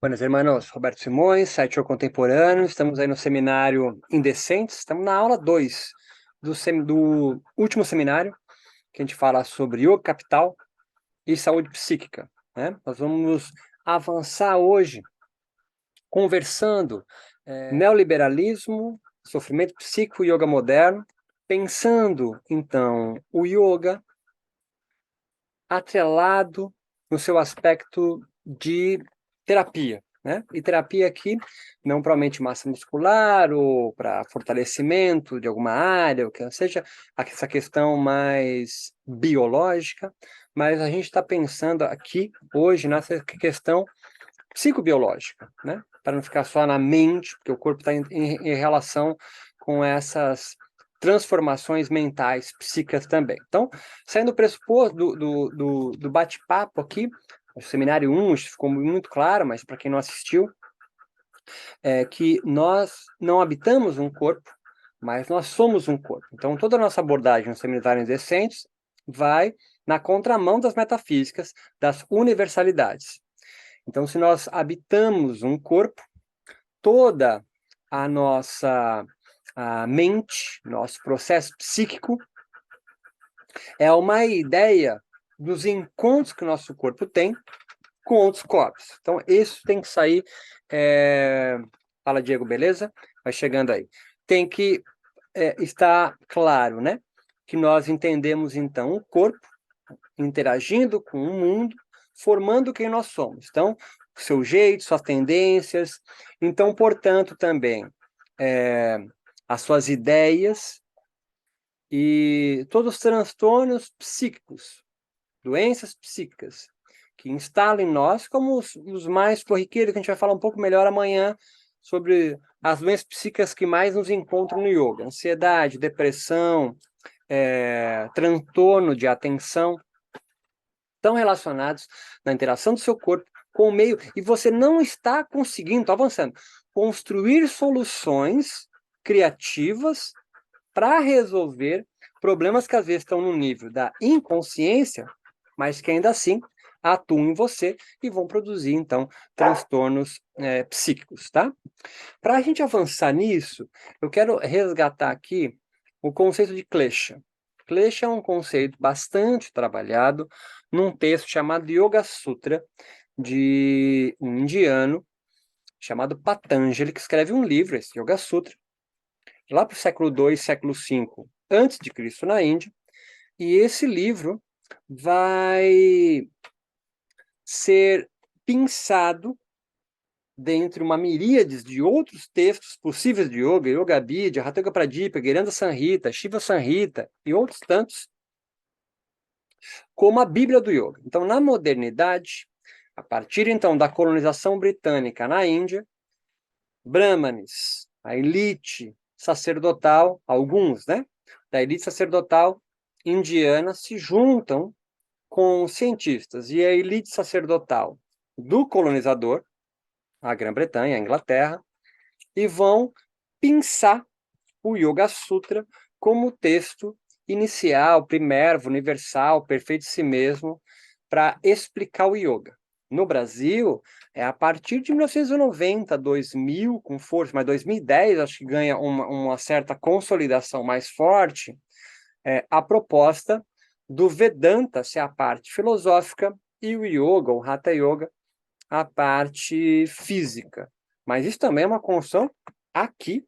Buenos hermanos, Roberto Simões, site O Contemporâneo, estamos aí no seminário Indecentes, estamos na aula 2 do último seminário, que a gente fala sobre yoga capital e saúde psíquica, né? Nós vamos avançar hoje conversando neoliberalismo, sofrimento psíquico e yoga moderno, pensando, então, o yoga atrelado no seu aspecto de terapia, né? E terapia aqui, não provavelmente massa muscular ou para fortalecimento de alguma área, ou que seja essa questão mais biológica, mas a gente está pensando aqui, hoje, nessa questão psicobiológica, né? Para não ficar só na mente, porque o corpo está em relação com essas transformações mentais, psíquicas também. Então, saindo do pressuposto do bate-papo aqui, o seminário 1, isso ficou muito claro, mas para quem não assistiu, é que nós não habitamos um corpo, mas nós somos um corpo. Então, toda a nossa abordagem nos seminários decentes vai na contramão das metafísicas, das universalidades. Então, se nós habitamos um corpo, toda a mente, nosso processo psíquico, é uma ideia dos encontros que o nosso corpo tem com outros corpos. Então, isso tem que sair. Fala, Diego, beleza? Vai chegando aí. Tem que estar claro, né? Que nós entendemos, então, o corpo interagindo com o mundo, formando quem nós somos. Então, seu jeito, suas tendências. Então, portanto, também as suas ideias e todos os transtornos psíquicos, doenças psíquicas, que instalam em nós como os mais corriqueiros, que a gente vai falar um pouco melhor amanhã sobre as doenças psíquicas que mais nos encontram no yoga: ansiedade, depressão, transtorno de atenção, estão relacionados na interação do seu corpo com o meio, e você não está conseguindo, estou avançando, construir soluções criativas para resolver problemas que às vezes estão no nível da inconsciência, mas que ainda assim atuam em você e vão produzir, então, transtornos psíquicos, tá? Para a gente avançar nisso, eu quero resgatar aqui o conceito de klesha. Klesha é um conceito bastante trabalhado num texto chamado Yoga Sutra, de um indiano chamado Patanjali, que escreve um livro, esse Yoga Sutra, lá para o século II, século V antes de Cristo na Índia, e esse livro vai ser pensado dentre uma miríade de outros textos possíveis de yoga, Yoga Vidya, Hatha Yoga Pradipika, Giranda Samhita, Shiva Samhita e outros tantos, como a Bíblia do Yoga. Então, na modernidade, a partir então da colonização britânica na Índia, brahmanes, a elite sacerdotal, alguns, né, da elite sacerdotal indiana se juntam com cientistas e a elite sacerdotal do colonizador, a Grã-Bretanha, a Inglaterra, e vão pensar o Yoga Sutra como texto inicial, primérvio, universal, perfeito de si mesmo, para explicar o yoga. No Brasil, é a partir de 1990, 2000, com força, mas 2010 acho que ganha uma certa consolidação mais forte, a proposta do Vedanta ser a parte filosófica e o yoga, o Hatha Yoga, a parte física. Mas isso também é uma construção aqui,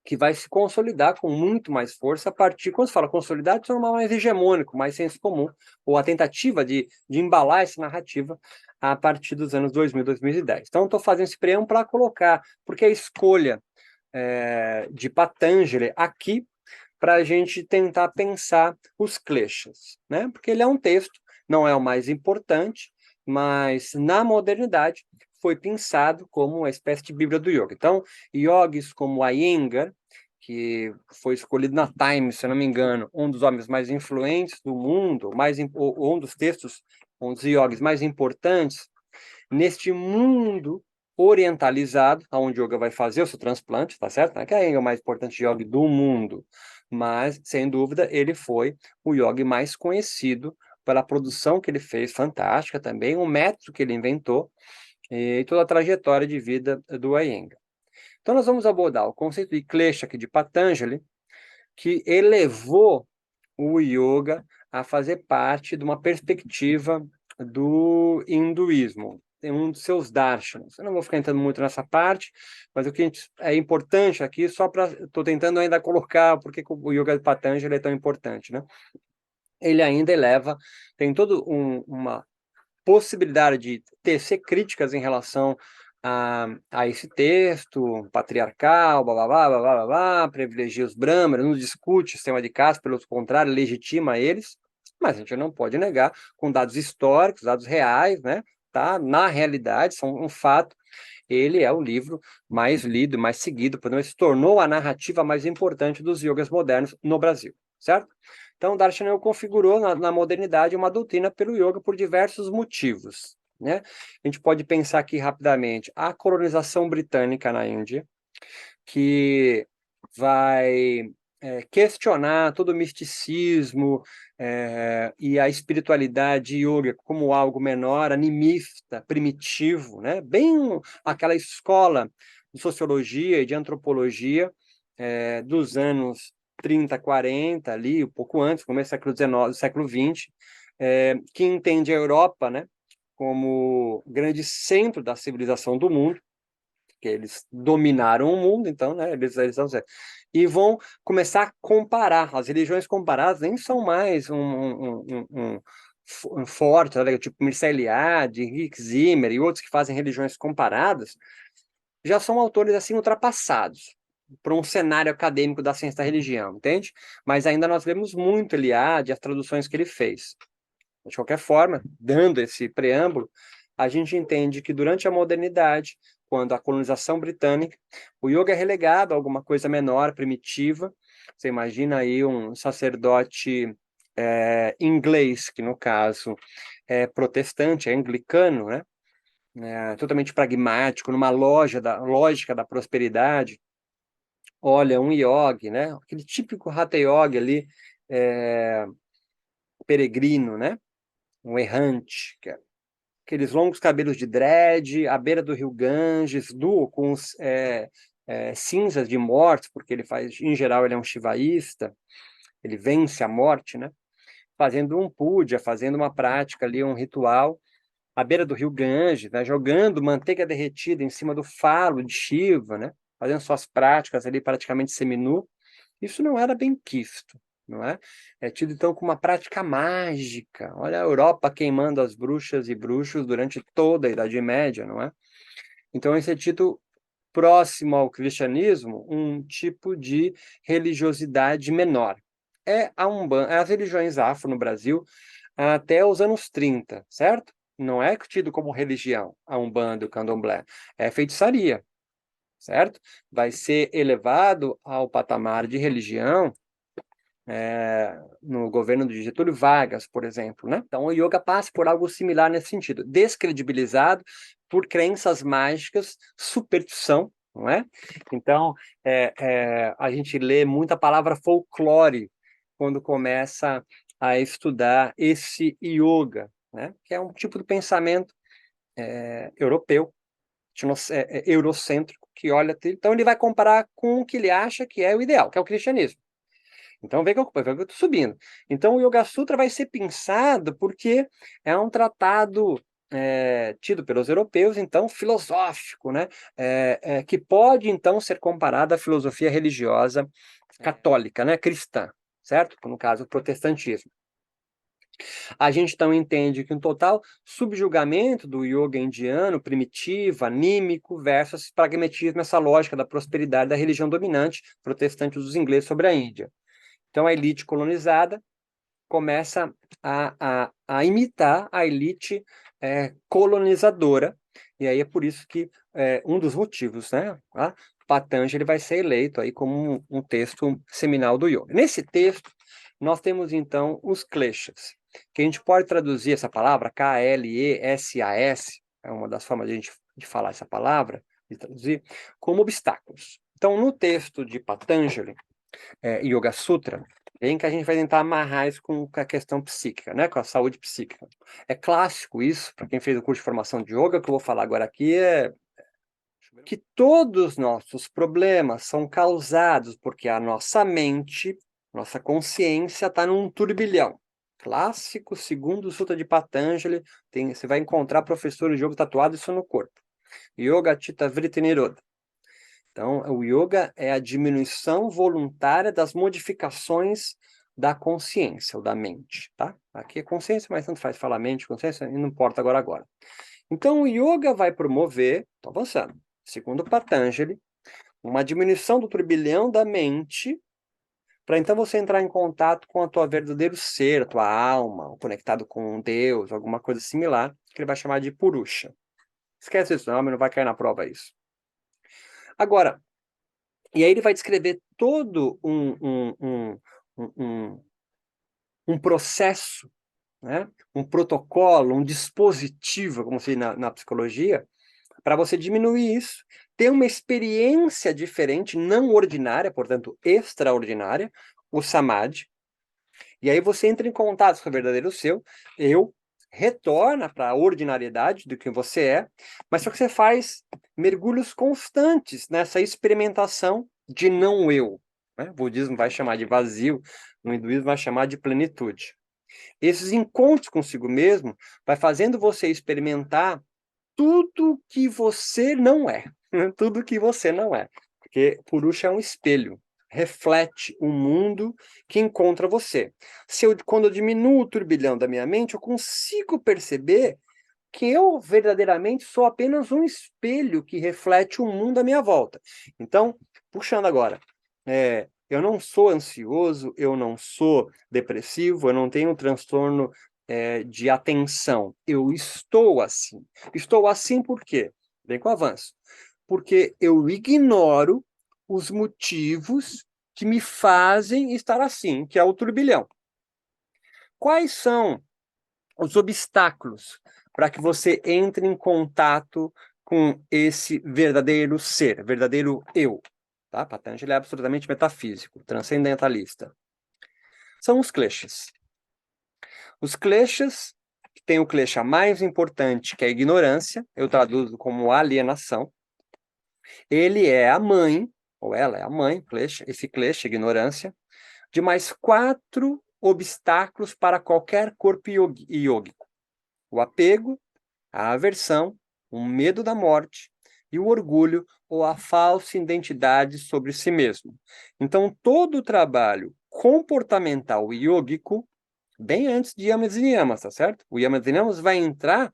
que vai se consolidar com muito mais força a partir, quando se fala consolidar, isso é mais hegemônico, mais senso comum, ou a tentativa de embalar essa narrativa a partir dos anos 2000, 2010. Então, estou fazendo esse preâmbulo para colocar, porque a escolha de Patanjali aqui, para a gente tentar pensar os kleshas, né? Porque ele é um texto, não é o mais importante, mas na modernidade foi pensado como uma espécie de Bíblia do Yoga. Então, yogis como Iyengar, que foi escolhido na Time, se eu não me engano, um dos homens mais influentes do mundo, um dos textos, um dos yogis mais importantes, neste mundo orientalizado, onde o yoga vai fazer o seu transplante, tá certo? Não é que a Iyengar é o mais importante yogi do mundo, mas, sem dúvida, ele foi o yogi mais conhecido pela produção que ele fez, fantástica também, o método que ele inventou, e toda a trajetória de vida do Iyengar. Então, nós vamos abordar o conceito de Klesha aqui de Patanjali, que elevou o yoga a fazer parte de uma perspectiva do hinduísmo, tem um dos seus darshanas. Eu não vou ficar entrando muito nessa parte, mas o que é importante aqui, só para... Estou tentando ainda colocar porque o yoga de Patanjali é tão importante, né? Ele ainda eleva, tem toda uma possibilidade de tecer críticas em relação a esse texto patriarcal, blá, blá, blá, blá, blá, blá, privilegia os brahmanas, não discute o sistema de caste, pelo contrário, legitima eles, mas a gente não pode negar, com dados históricos, dados reais, né? Tá? Na realidade, são um fato, ele é o livro mais lido, mais seguido, se tornou a narrativa mais importante dos yogas modernos no Brasil, certo? Então, Darshanaya configurou na modernidade uma doutrina pelo yoga por diversos motivos, né? A gente pode pensar aqui rapidamente a colonização britânica na Índia, que vai questionar todo o misticismo e a espiritualidade yoga como algo menor, animista, primitivo, né? Bem aquela escola de sociologia e de antropologia dos anos 30, 40, ali, um pouco antes, começo do século XIX, século XX, que entende a Europa, né, como grande centro da civilização do mundo, que eles dominaram o mundo, então, né, eles vão dizer, e vão começar a comparar. As religiões comparadas nem são mais um forte, né, tipo Mircea Eliade, Rick Zimmer e outros que fazem religiões comparadas, já são autores assim ultrapassados para um cenário acadêmico da ciência da religião, entende? Mas ainda nós vemos muito Eliade, as traduções que ele fez. De qualquer forma, dando esse preâmbulo, a gente entende que durante a modernidade, quando a colonização britânica, o yoga é relegado a alguma coisa menor, primitiva. Você imagina aí um sacerdote inglês, que no caso é protestante, é anglicano, né? Totalmente pragmático, numa lógica da prosperidade. Olha, um yogi, né? Aquele típico hatha yogi ali, peregrino, né? Um errante, aqueles longos cabelos de dread, à beira do rio Ganges, com os cinzas de morte, porque ele faz, em geral, ele é um shivaísta, ele vence a morte, né? Fazendo um puja, fazendo uma prática ali, um ritual, à beira do rio Ganges, né? Jogando manteiga derretida em cima do falo de Shiva, né? Fazendo suas práticas ali praticamente seminu. Isso não era bem quisto, não é? É tido então como uma prática mágica. Olha a Europa queimando as bruxas e bruxos durante toda a Idade Média, não é? Então esse é tido próximo ao cristianismo, um tipo de religiosidade menor. As religiões afro no Brasil até os anos 30, certo? Não é tido como religião a Umbanda e o Candomblé, é feitiçaria, certo? Vai ser elevado ao patamar de religião no governo de Getúlio Vargas, por exemplo, né? Então, o yoga passa por algo similar nesse sentido, descredibilizado por crenças mágicas, superstição, não é? Então, a gente lê muita palavra folclore quando começa a estudar esse yoga, né? Que é um tipo de pensamento europeu, eurocêntrico, que olha... Então, ele vai comparar com o que ele acha que é o ideal, que é o cristianismo. Então, vê que eu estou subindo. Então, o Yoga Sutra vai ser pensado porque é um tratado tido pelos europeus, então, filosófico, né? Que pode, então, ser comparado à filosofia religiosa católica, né? Cristã, certo? No caso, o protestantismo. A gente, então, entende que um total subjugamento do yoga indiano, primitivo, anímico, versus pragmatismo, essa lógica da prosperidade da religião dominante protestante dos ingleses sobre a Índia. Então, a elite colonizada começa a imitar a elite colonizadora, e aí é por isso que um dos motivos, né? Patanjali vai ser eleito aí como um texto seminal do yoga. Nesse texto, nós temos, então, os kleshas, que a gente pode traduzir essa palavra, K-L-E-S-A-S, é uma das formas de falar essa palavra, de traduzir, como obstáculos. Então, no texto de Patanjali, Yoga Sutra, Vem que a gente vai tentar amarrar isso com a questão psíquica, né? Com a saúde psíquica. É clássico isso, para quem fez o curso de formação de yoga, que eu vou falar agora aqui, é que todos os nossos problemas são causados porque a nossa mente, nossa consciência está num turbilhão. Clássico, segundo o Sutra de Patanjali, você vai encontrar professores de yoga tatuado isso no corpo. Yoga Chitta Vritti Nirodha. Então, o yoga é a diminuição voluntária das modificações da consciência ou da mente, tá? Aqui é consciência, mas tanto faz falar mente, consciência, e não importa agora. Então, o yoga vai promover, estou avançando, segundo Patanjali, uma diminuição do turbilhão da mente, para então você entrar em contato com a tua verdadeiro ser, a tua alma, conectado com Deus, alguma coisa similar, que ele vai chamar de Purusha. Esquece isso, não vai cair na prova isso. Agora, e aí ele vai descrever todo um processo, né? Um protocolo, um dispositivo, como se diz na psicologia, para você diminuir isso, ter uma experiência diferente, não ordinária, portanto, extraordinária, o samadhi. E aí você entra em contato com o verdadeiro eu, retorna para a ordinariedade do que você é, mas só que você faz mergulhos constantes nessa experimentação de não eu, né? O budismo vai chamar de vazio, o hinduísmo vai chamar de plenitude. Esses encontros consigo mesmo vai fazendo você experimentar tudo que você não é, tudo que você não é, porque Purusha é um espelho, reflete o mundo que encontra você. Quando eu diminuo o turbilhão da minha mente, eu consigo perceber que eu verdadeiramente sou apenas um espelho que reflete o mundo à minha volta. Então, puxando agora, eu não sou ansioso, eu não sou depressivo, eu não tenho transtorno de atenção. Eu estou assim. Estou assim por quê? Vem com o avanço. Porque eu ignoro os motivos que me fazem estar assim, que é o turbilhão. Quais são os obstáculos para que você entre em contato com esse verdadeiro ser, verdadeiro eu? Tá? Patanjali é absolutamente metafísico, transcendentalista. São os kleshas. Os kleshas, tem o klesha mais importante, que é a ignorância, eu traduzo como alienação. Ele é a mãe, ou ela é a mãe, klesha, esse klesha, ignorância, de mais 4 obstáculos para qualquer corpo yógico. O apego, a aversão, o medo da morte e o orgulho ou a falsa identidade sobre si mesmo. Então, todo o trabalho comportamental yógico, bem antes de yamas e niyamas, tá certo? O yamas e niyamas vai entrar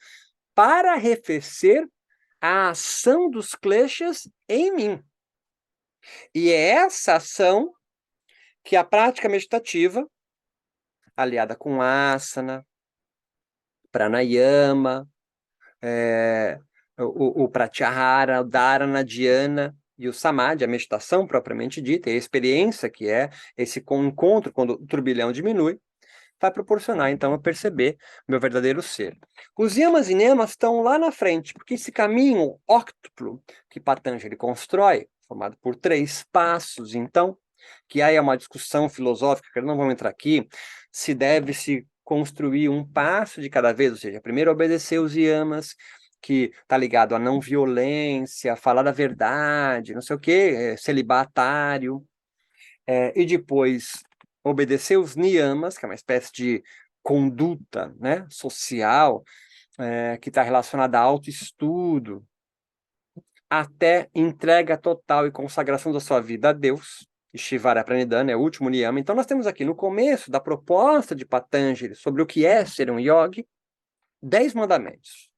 para arrefecer a ação dos kleshas em mim. E é essa ação que a prática meditativa, aliada com asana, pranayama, o pratyahara, o dharana, dhyana e o samadhi, a meditação propriamente dita, e a experiência que é esse encontro quando o turbilhão diminui, vai proporcionar, então, a perceber meu verdadeiro ser. Os yamas e niyamas estão lá na frente, porque esse caminho óctuplo que Patanjali constrói, formado por 3 passos, então, que aí é uma discussão filosófica, que não vamos entrar aqui, se deve se construir um passo de cada vez, ou seja, primeiro obedecer os yamas, que está ligado à não violência, falar a verdade, não sei o quê, celibatário, e depois obedecer os niyamas, que é uma espécie de conduta, né, social, que está relacionada a autoestudo, até entrega total e consagração da sua vida a Deus. Shivara Pranidhana é o último niyama. Então nós temos aqui no começo da proposta de Patanjali sobre o que é ser um yogi, 10 mandamentos,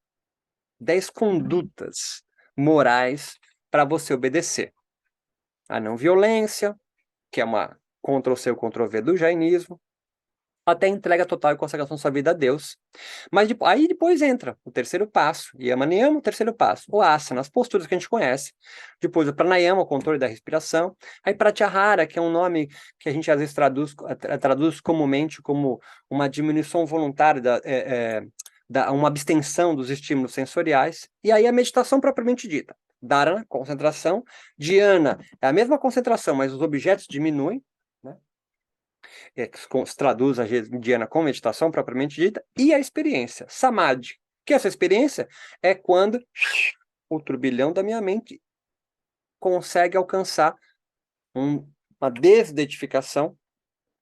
10 condutas morais para você obedecer. A não violência, que é uma Ctrl-C, Ctrl-V do jainismo, até entrega total e consagração da sua vida a Deus. Mas aí depois entra o terceiro passo, Yama Niyama, o terceiro passo, o asana, as posturas que a gente conhece. Depois o pranayama, o controle da respiração. Aí pratyahara, que é um nome que a gente às vezes traduz comumente como uma diminuição voluntária uma abstenção dos estímulos sensoriais. E aí a meditação propriamente dita. Dharana, concentração. Dhyana é a mesma concentração, mas os objetos diminuem, né? que se traduz a dhyana com meditação propriamente dita, e a experiência, samadhi. Que essa experiência é quando o turbilhão da minha mente consegue alcançar uma desidentificação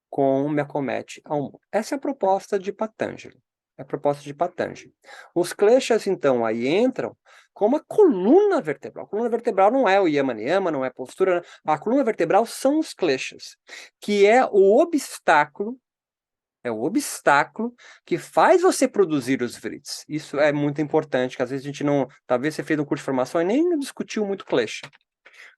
com me acomete ao mundo. Essa é a proposta de Patanjali. É a proposta de Patanjali. Os kleshas, então, aí entram como a coluna vertebral. A coluna vertebral não é o yama niyama, não é postura. A coluna vertebral são os kleshas, que é o obstáculo que faz você produzir os vritis. Isso é muito importante, que às vezes a gente não... Talvez você fez um curso de formação e nem discutiu muito klesha.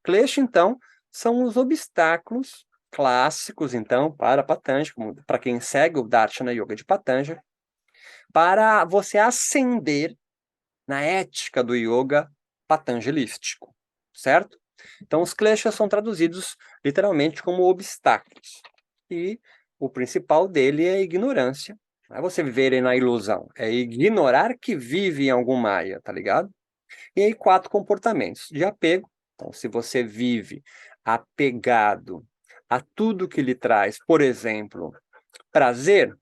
Klesha, então, são os obstáculos clássicos, então, para Patanjali, para quem segue o Darshana Yoga de Patanjali, para você ascender na ética do yoga patanjalístico, certo? Então, os kleshas são traduzidos literalmente como obstáculos. E o principal dele é a ignorância. Não é você viver na ilusão, é ignorar que vive em algum maya, tá ligado? E aí, 4 comportamentos de apego. Então, se você vive apegado a tudo que lhe traz, por exemplo, prazer,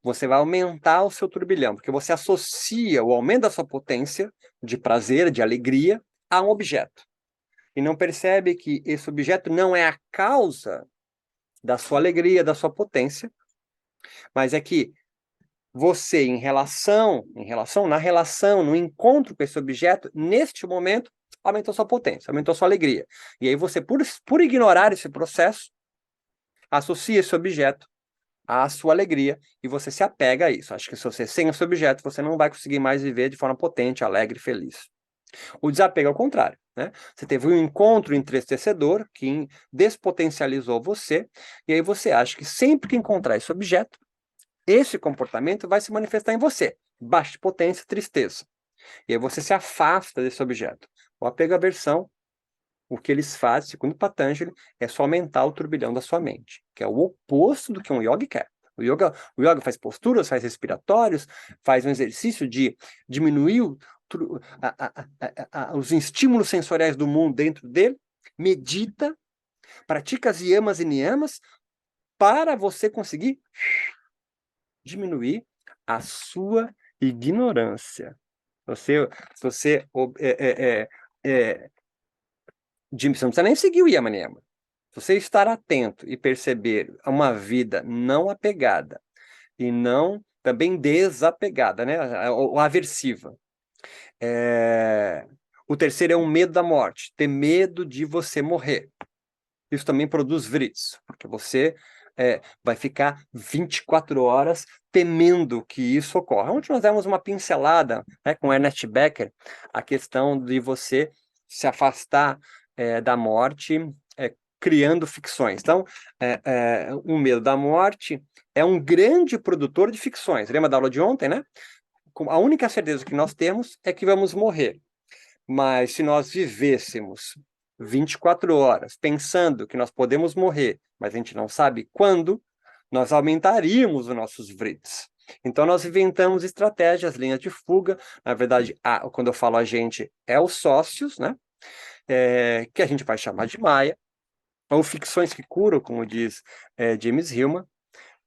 você vai aumentar o seu turbilhão, porque você associa o aumento da sua potência de prazer, de alegria, a um objeto. E não percebe que esse objeto não é a causa da sua alegria, da sua potência, mas é que você, na relação, no encontro com esse objeto, neste momento, aumentou sua potência, aumentou sua alegria. E aí você, por ignorar esse processo, associa esse objeto à sua alegria e você se apega a isso. Acho que se você sem esse objeto, você não vai conseguir mais viver de forma potente, alegre e feliz. O desapego é o contrário, né? Você teve um encontro entristecedor que despotencializou você, e aí você acha que sempre que encontrar esse objeto, esse comportamento vai se manifestar em você. Baixa potência, tristeza. E aí você se afasta desse objeto. O apego à aversão, o que eles fazem, segundo Patanjali, é só aumentar o turbilhão da sua mente, que é o oposto do que um yogi quer. O yoga faz posturas, faz respiratórios, faz um exercício de diminuir os estímulos sensoriais do mundo dentro dele, medita, pratica as yamas e niyamas para você conseguir diminuir a sua ignorância. Você não precisa nem seguir o Yama Niyama. Se você estar atento e perceber uma vida não apegada e não também desapegada, né, ou aversiva. O terceiro é um medo da morte, ter medo de você morrer. Isso também produz vritis, porque você vai ficar 24 horas temendo que isso ocorra. Ontem nós demos uma pincelada, né, com Ernest Becker, a questão de você se afastar da morte, criando ficções. Então, o medo da morte é um grande produtor de ficções. Lembra da aula de ontem, né? A única certeza que nós temos é que vamos morrer. Mas se nós vivêssemos 24 horas pensando que nós podemos morrer, mas a gente não sabe quando, nós aumentaríamos os nossos vritis. Então, nós inventamos estratégias, linhas de fuga. Na verdade, quando eu falo a gente, é os sócios, né? Que a gente vai chamar de Maya, ou ficções que curam, como diz James Hillman,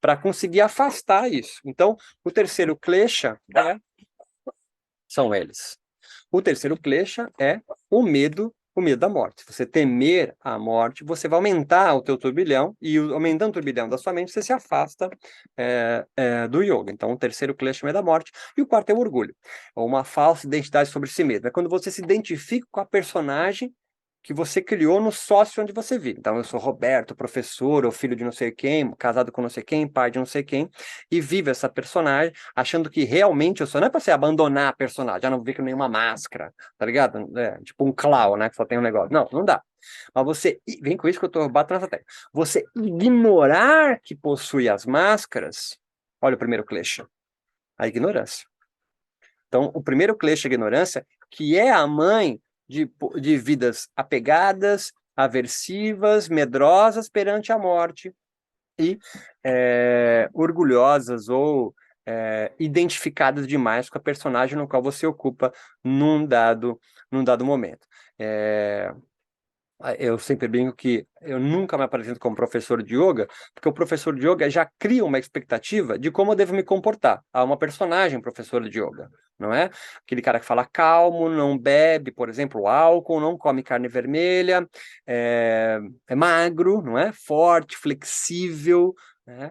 para conseguir afastar isso. Então, o terceiro klesha são eles. O terceiro klesha é o medo da morte. Se você temer a morte, você vai aumentar o teu turbilhão, e aumentando o turbilhão da sua mente, você se afasta do yoga. Então, o terceiro klesha é o medo da morte, e o quarto é o orgulho. É uma falsa identidade sobre si mesmo. É quando você se identifica com a personagem que você criou no sócio onde você vive. Então, eu sou Roberto, professor, ou filho de não sei quem, casado com não sei quem, pai de não sei quem, e vive essa personagem, achando que realmente eu sou. Não é para você abandonar a personagem, já não vi com nenhuma máscara, tá ligado? Tipo um clown, né, que só tem um negócio. Não, não dá. Mas você, vem com isso que eu tô batendo nessa tecla. Você ignorar que possui as máscaras, olha o primeiro klesha, a ignorância. Então, o primeiro klesha, a ignorância, que é a mãe de vidas apegadas, aversivas, medrosas perante a morte e orgulhosas ou identificadas demais com a personagem no qual você ocupa num dado momento. Eu sempre brinco que eu nunca me apresento como professor de yoga, porque o professor de yoga já cria uma expectativa de como eu devo me comportar. Há uma personagem professor de yoga, não é? Aquele cara que fala calmo, não bebe, por exemplo, álcool, não come carne vermelha, é magro, não é? Forte, flexível, né?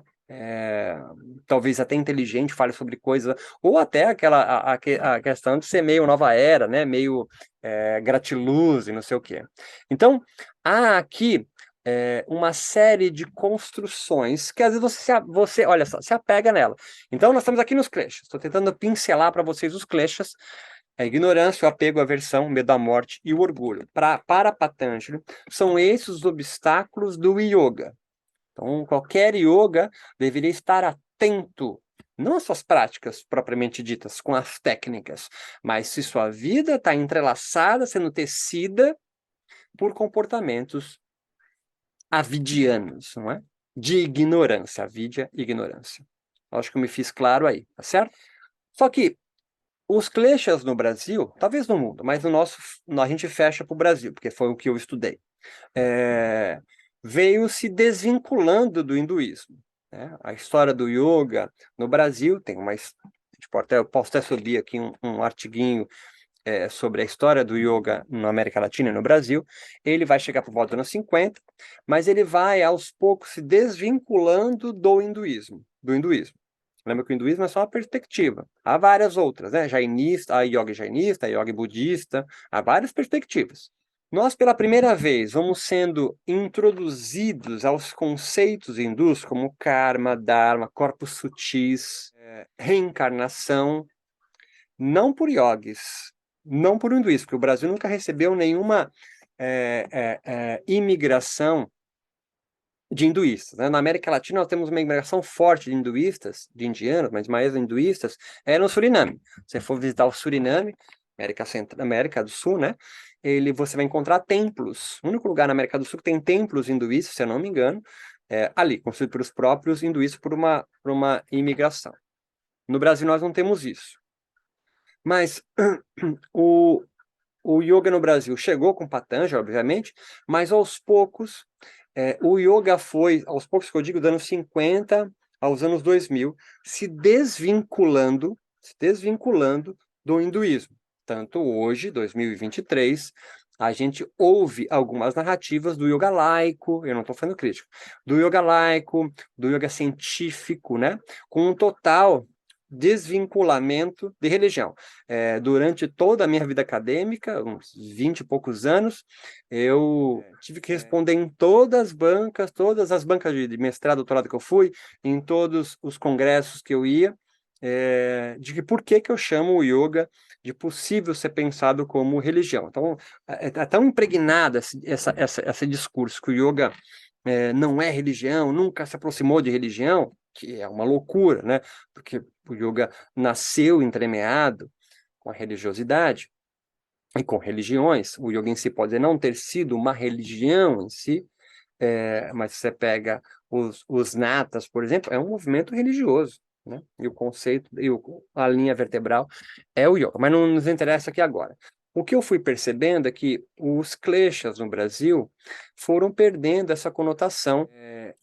Talvez até inteligente, fale sobre coisas, ou até a questão de ser meio nova era, né? Meio gratiluz e não sei o quê. Então, há aqui uma série de construções que às vezes você, olha só, se apega nela. Então, nós estamos aqui nos kleshas. Estou tentando pincelar para vocês os kleshas. A ignorância, o apego, a aversão, o medo da morte e o orgulho. Para Patanjali, são esses os obstáculos do yoga. Então, qualquer yoga deveria estar atento, não às suas práticas propriamente ditas, com as técnicas, mas se sua vida está entrelaçada, sendo tecida por comportamentos avidianos, não é? De ignorância, avidia, ignorância. Acho que eu me fiz claro aí, tá certo? Só que os kleshas no Brasil, talvez no mundo, mas no nosso, a gente fecha para o Brasil, porque foi o que eu estudei, veio se desvinculando do hinduísmo, né? A história do yoga no Brasil tem uma... Eu posso até subir aqui um artiguinho sobre a história do yoga na América Latina e no Brasil. Ele vai chegar por volta dos anos 50, mas ele vai, aos poucos, se desvinculando do hinduísmo. Lembra que o hinduísmo é só uma perspectiva. Há várias outras, né? Jainista, há yoga budista, há várias perspectivas. Nós, pela primeira vez, vamos sendo introduzidos aos conceitos hindus como karma, dharma, corpos sutis, reencarnação, não por yogis, não por hinduísmo, porque o Brasil nunca recebeu nenhuma imigração de hinduístas, né? Na América Latina nós temos uma imigração forte de hinduístas, de indianos, mas mais hinduístas, no Suriname. Se você for visitar o Suriname, América do Sul, né? Você vai encontrar templos. O único lugar na América do Sul que tem templos hinduístas, se eu não me engano, ali, construído pelos próprios hinduístas por uma imigração. No Brasil nós não temos isso. Mas o yoga no Brasil chegou com Patanjali, obviamente, mas aos poucos, o yoga foi, aos poucos que eu digo, dos anos 50 aos anos 2000, se desvinculando do hinduísmo. Tanto hoje, 2023, a gente ouve algumas narrativas do yoga laico, eu não estou fazendo crítica, do yoga laico, do yoga científico, né? Com um total desvinculamento de religião. Durante toda a minha vida acadêmica, uns 20 e poucos anos, eu tive que responder em todas as bancas de mestrado, doutorado que eu fui, em todos os congressos que eu ia, de que por que eu chamo o yoga de possível ser pensado como religião. Então, é tão impregnado esse discurso que o yoga não é religião, nunca se aproximou de religião, que é uma loucura, né? Porque o yoga nasceu entremeado com a religiosidade e com religiões. O yoga em si pode não ter sido uma religião em si, mas você pega os natas, por exemplo, é um movimento religioso, né? E o conceito, a linha vertebral é o yoga, mas não nos interessa aqui agora. O que eu fui percebendo é que os kleshas no Brasil foram perdendo essa conotação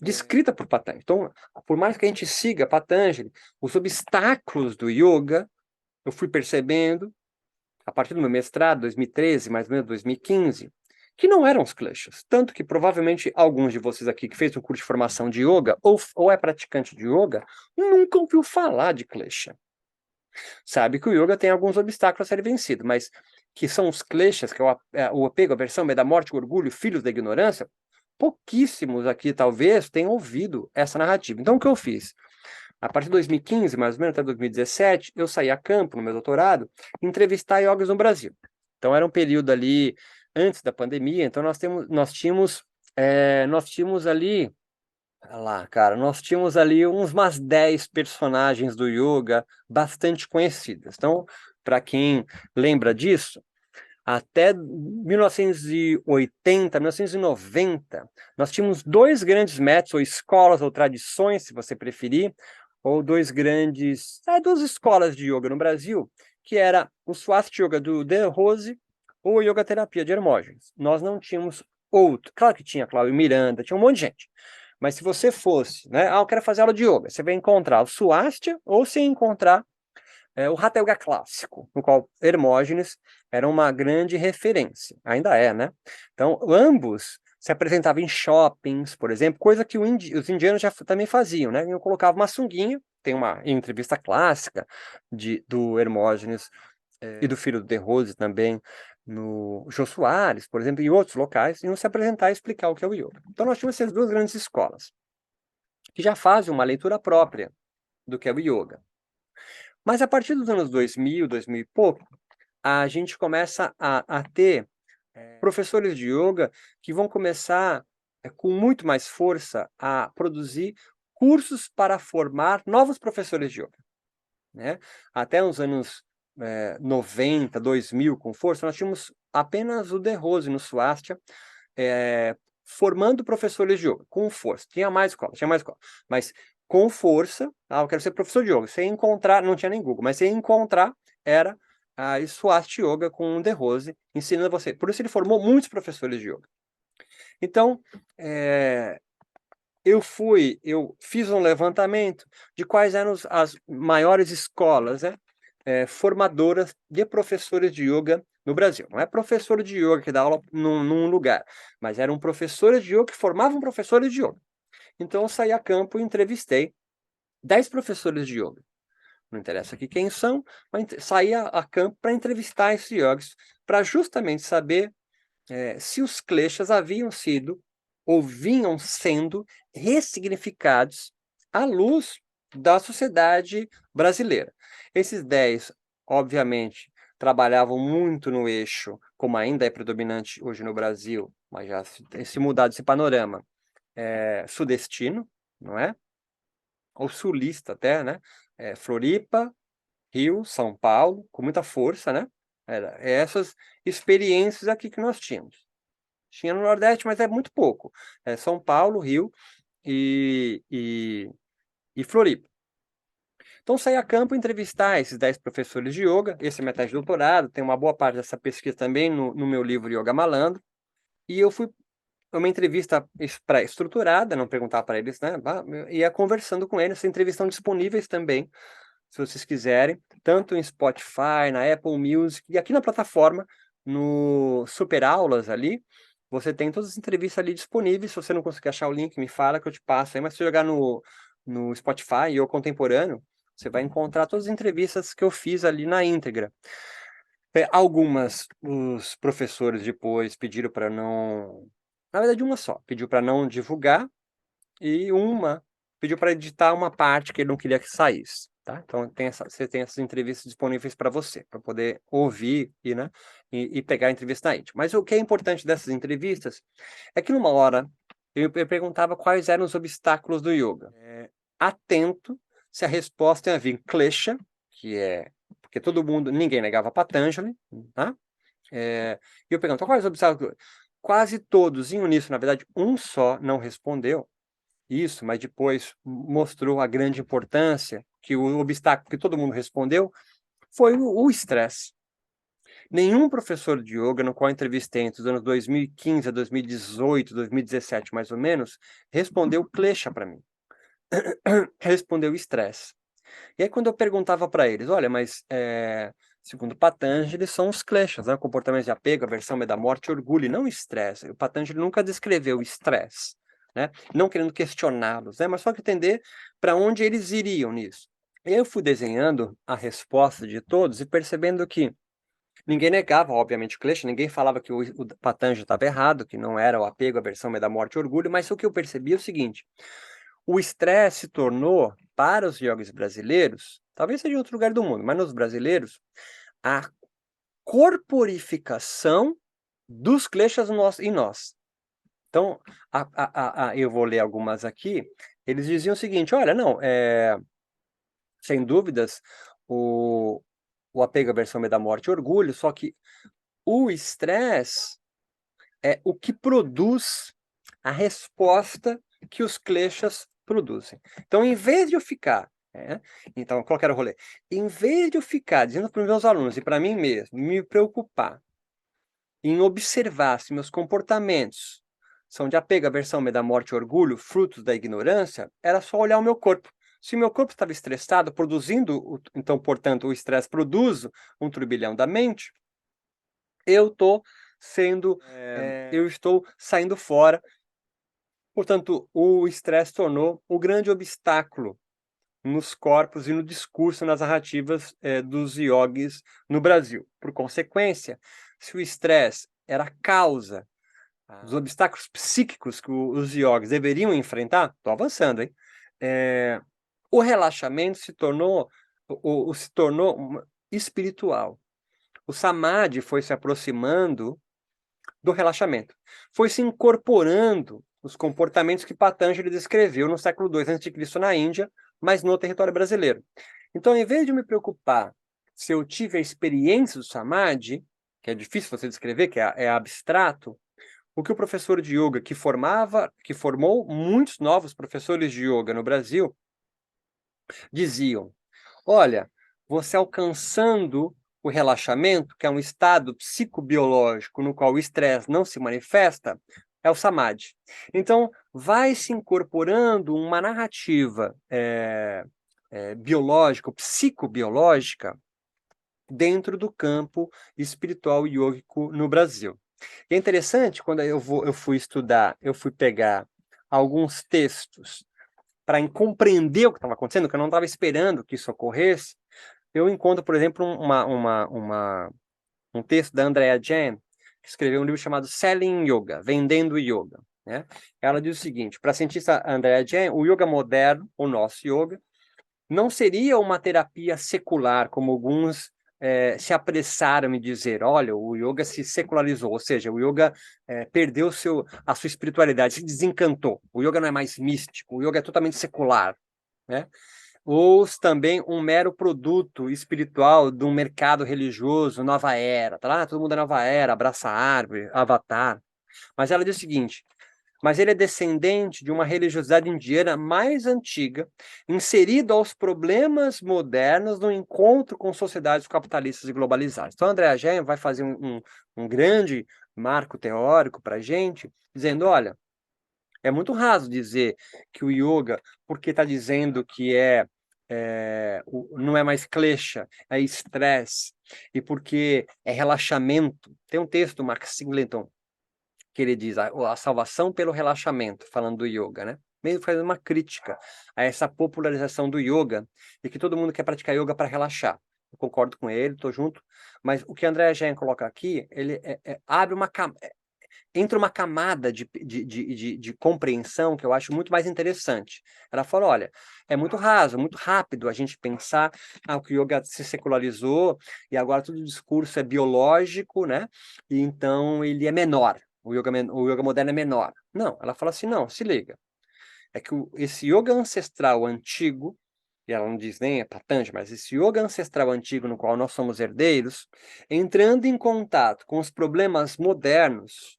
descrita por Patanjali. Então, por mais que a gente siga Patanjali, os obstáculos do yoga, eu fui percebendo, a partir do meu mestrado, 2013, mais ou menos 2015, que não eram os kleshas. Tanto que provavelmente alguns de vocês aqui que fez um curso de formação de yoga, ou é praticante de yoga, nunca ouviu falar de klesha. Sabe que o yoga tem alguns obstáculos a serem vencidos, mas que são os kleshas, que é o apego, a aversão, medo da morte, o orgulho, filhos da ignorância, pouquíssimos aqui talvez tenham ouvido essa narrativa. Então o que eu fiz? A partir de 2015, mais ou menos, até 2017, eu saí a campo no meu doutorado, entrevistar yogis no Brasil. Então era um período ali antes da pandemia, então nós tínhamos ali, olha lá, cara, nós tínhamos ali umas 10 personagens do yoga bastante conhecidas. Então, para quem lembra disso, até 1980, 1990, nós tínhamos dois grandes métodos, ou escolas, ou tradições, se você preferir, ou duas escolas de yoga no Brasil, que era o Swastika Yoga do De Rose ou a Yoga Terapia de Hermógenes. Nós não tínhamos outro. Claro que tinha Cláudio Miranda, tinha um monte de gente. Mas se você fosse, né? Eu quero fazer aula de yoga. Você vai encontrar o Swastika ou você encontrar o Hatha Yoga clássico, no qual Hermógenes era uma grande referência. Ainda é, né? Então, ambos se apresentavam em shoppings, por exemplo, coisa que os indianos já também faziam, né? Eu colocava uma sunguinha, tem uma entrevista clássica do Hermógenes e do filho do De Rose também, no Jô Soares, por exemplo, em outros locais, iam se apresentar e explicar o que é o yoga. Então, nós tínhamos essas duas grandes escolas, que já fazem uma leitura própria do que é o yoga. Mas a partir dos anos 2000, 2000 e pouco, a gente começa a ter professores de yoga que vão começar com muito mais força a produzir cursos para formar novos professores de yoga, né? Até os anos 90, 2000, com força, nós tínhamos apenas o De Rose no Swastika, formando professores de yoga, com força. Tinha mais escola, mas com força, eu quero ser professor de yoga. Você ia encontrar, não tinha nem Google, mas você ia encontrar, era a Swastika Yoga com o De Rose, ensinando você. Por isso ele formou muitos professores de yoga. Então, eu fiz um levantamento de quais eram as maiores escolas, né, formadoras de professores de yoga no Brasil. Não é professor de yoga que dá aula num lugar, mas eram professores de yoga que formavam professores de yoga. Então eu saí a campo e entrevistei 10 professores de yoga. Não interessa aqui quem são, mas saí a campo para entrevistar esses yogis, para justamente saber se os kleshas haviam sido ou vinham sendo ressignificados à luz da sociedade brasileira. Esses 10, obviamente, trabalhavam muito no eixo, como ainda é predominante hoje no Brasil, mas já se mudado esse panorama, sudestino, não é? Ou sulista até, né? Floripa, Rio, São Paulo, com muita força, né? Era essas experiências aqui que nós tínhamos. Tinha no Nordeste, mas é muito pouco. São Paulo, Rio e Floripa. Então, saí a campo entrevistar esses 10 professores de yoga. Esse é minha tese de doutorado, tem uma boa parte dessa pesquisa também no meu livro Yoga Malandro. E eu fui uma entrevista estruturada, não perguntava para eles, né? Ia conversando com eles. Essas entrevistas estão disponíveis também, se vocês quiserem, tanto em Spotify, na Apple Music, e aqui na plataforma, no Super Aulas ali, você tem todas as entrevistas ali disponíveis. Se você não conseguir achar o link, me fala que eu te passo aí, mas se você jogar no Spotify ou Contemporâneo, você vai encontrar todas as entrevistas que eu fiz ali na íntegra. Algumas, os professores depois pediram para não... Na verdade, uma só, pediu para não divulgar, e uma pediu para editar uma parte que ele não queria que saísse, tá? Então você tem essas entrevistas disponíveis para você, para poder ouvir né, e pegar a entrevista na íntima. Mas o que é importante dessas entrevistas é que numa hora eu perguntava quais eram os obstáculos do yoga. Atento se a resposta ia vir klesha, que é porque ninguém negava Patanjali, tá? E eu perguntava quais os obstáculos. Quase todos, em uníssono, na verdade, um só não respondeu isso, mas depois mostrou a grande importância, que o obstáculo que todo mundo respondeu foi o estresse. Nenhum professor de yoga, no qual eu entrevistei entre os anos 2015 a 2018, 2017, mais ou menos, respondeu klesha para mim. Respondeu estresse. E aí, quando eu perguntava para eles, olha, mas segundo Patanjali, são os kleshas, né? Comportamentos de apego, aversão, medo da morte, orgulho, e não estresse. O Patanjali nunca descreveu estresse, né? Não querendo questioná-los, né? Mas só que entender para onde eles iriam nisso. E aí eu fui desenhando a resposta de todos e percebendo que ninguém negava, obviamente, o klesha, ninguém falava que o Patanjali estava errado, que não era o apego, aversão, medo da morte, orgulho, mas o que eu percebi é o seguinte: o estresse se tornou, para os yogis brasileiros, talvez seja em outro lugar do mundo, mas nos brasileiros, a corporificação dos kleshas em nós. Então, eu vou ler algumas aqui. Eles diziam o seguinte: olha, não, sem dúvidas, o apego, aversão, medo da morte e orgulho, só que o estresse é o que produz a resposta que os kleshas produzem. Então, em vez de eu ficar... então, qual que era o rolê? Em vez de eu ficar dizendo para os meus alunos e para mim mesmo, me preocupar em observar se meus comportamentos são de apego, aversão, medo da morte e orgulho, frutos da ignorância, era só olhar o meu corpo. Se o meu corpo estava estressado, produzindo, então, portanto, o estresse produz um turbilhão da mente, eu estou saindo fora. Portanto, o estresse tornou o grande obstáculo nos corpos e no discurso, nas narrativas dos iogues no Brasil. Por consequência, se o estresse era a causa dos obstáculos psíquicos que os iogues deveriam enfrentar, estou avançando, hein? O relaxamento se tornou espiritual. O samadhi foi se aproximando do relaxamento, foi se incorporando os comportamentos que Patanjali descreveu no século II a.C. na Índia, mas no território brasileiro. Então, em vez de me preocupar se eu tive a experiência do samadhi, que é difícil você descrever, que é abstrato, o que o professor de yoga que formou muitos novos professores de yoga no Brasil, diziam: olha, você alcançando o relaxamento, que é um estado psicobiológico no qual o estresse não se manifesta, é o samadhi. Então, vai se incorporando uma narrativa biológica, psicobiológica, dentro do campo espiritual e yógico no Brasil. E é interessante, quando eu fui estudar, eu fui pegar alguns textos para compreender o que estava acontecendo, que eu não estava esperando que isso ocorresse. Eu encontro, por exemplo, um texto da Andrea Jain, que escreveu um livro chamado Selling Yoga, Vendendo Yoga. Né? Ela diz o seguinte: para a cientista Andrea Jain, o yoga moderno, o nosso yoga, não seria uma terapia secular, como alguns se apressaram em dizer. Olha, o yoga se secularizou, ou seja, o yoga perdeu a sua espiritualidade, se desencantou. O yoga não é mais místico, o yoga é totalmente secular, né? Ou também um mero produto espiritual de um mercado religioso, nova era. Tá lá, todo mundo é nova era, abraça a árvore, avatar. Mas ela diz o seguinte: mas ele é descendente de uma religiosidade indiana mais antiga, inserido aos problemas modernos no encontro com sociedades capitalistas e globalizadas. Então, Andrea Jain vai fazer um grande marco teórico para a gente, dizendo: olha, é muito raso dizer que o yoga, porque está dizendo que não é mais klesha, é estresse, e porque é relaxamento. Tem um texto do Mark Singleton que ele diz a salvação pelo relaxamento, falando do yoga, né? Mesmo fazendo uma crítica a essa popularização do yoga e que todo mundo quer praticar yoga para relaxar. Eu concordo com ele, estou junto, mas o que André Jean coloca aqui, ele abre entra uma camada de compreensão que eu acho muito mais interessante. Ela fala: olha, é muito raso, muito rápido a gente pensar que o yoga se secularizou e agora todo o discurso é biológico, né? E então ele é menor. O yoga moderno é menor. Não, ela fala assim: não, se liga. É que esse yoga ancestral antigo, e ela não diz nem Patanjali, mas esse yoga ancestral antigo no qual nós somos herdeiros, entrando em contato com os problemas modernos,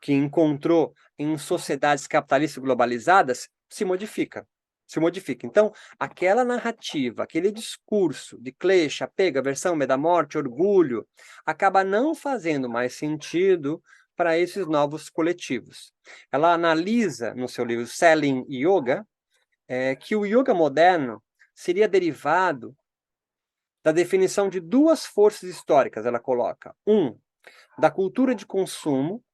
que encontrou em sociedades capitalistas globalizadas, se modifica. Se modifica. Então, aquela narrativa, aquele discurso de klesha, apego, aversão, medo da morte, orgulho, acaba não fazendo mais sentido para esses novos coletivos. Ela analisa, no seu livro Selling Yoga, que o yoga moderno seria derivado da definição de duas forças históricas, ela coloca. Da cultura de consumo,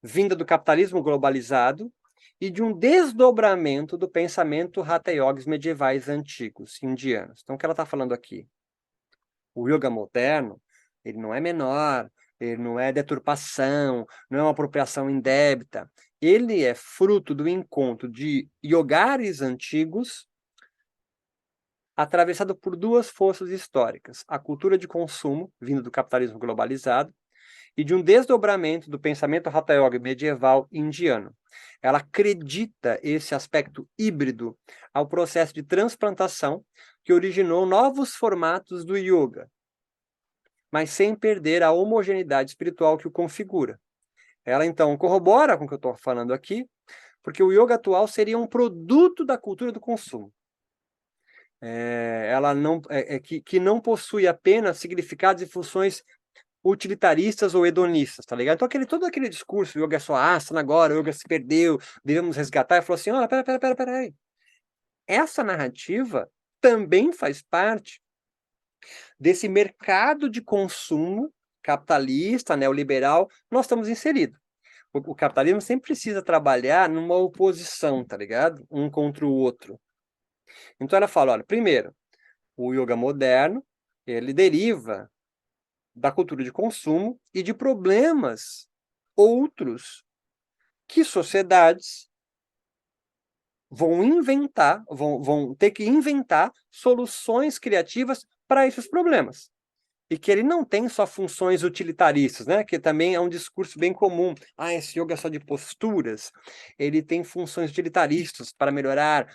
vinda do capitalismo globalizado, e de um desdobramento do pensamento Hatha Yogis medievais antigos, indianos. Então, o que ela está falando aqui? O yoga moderno, ele não é menor, ele não é deturpação, não é uma apropriação indébita. Ele é fruto do encontro de yogares antigos, atravessado por duas forças históricas: a cultura de consumo, vinda do capitalismo globalizado, e de um desdobramento do pensamento Hatha Yoga medieval indiano. Ela acredita esse aspecto híbrido ao processo de transplantação que originou novos formatos do yoga, mas sem perder a homogeneidade espiritual que o configura. Ela, então, corrobora com o que eu estou falando aqui, porque o yoga atual seria um produto da cultura do consumo. Ela não, que não possui apenas significados e funções utilitaristas ou hedonistas, tá ligado? Então todo aquele discurso, o yoga é só asana agora, o yoga se perdeu, devemos resgatar, ele falou assim, olha, pera aí. Essa narrativa também faz parte desse mercado de consumo capitalista, neoliberal, nós estamos inseridos. O capitalismo sempre precisa trabalhar numa oposição, tá ligado? Um contra o outro. Então ela fala, olha, primeiro, o yoga moderno, ele deriva da cultura de consumo e de problemas outros que sociedades vão ter que inventar soluções criativas para esses problemas. E que ele não tem só funções utilitaristas, né? Que também é um discurso bem comum. Ah, esse yoga é só de posturas. Ele tem funções utilitaristas para melhorar,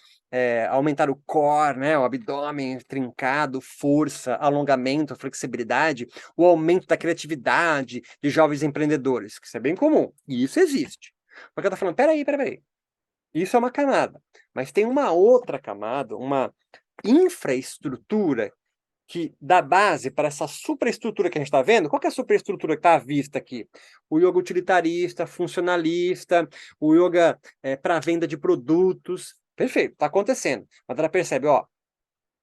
aumentar o core, né? O abdômen trincado, força, alongamento, flexibilidade, o aumento da criatividade de jovens empreendedores, que isso é bem comum. E isso existe. Porque eu tô falando, peraí. Isso é uma camada. Mas tem uma outra camada, uma infraestrutura que dá base para essa superestrutura que a gente está vendo. Qual que é a superestrutura que está à vista aqui? O yoga utilitarista, funcionalista, o yoga para venda de produtos. Perfeito, está acontecendo. Mas ela percebe, ó,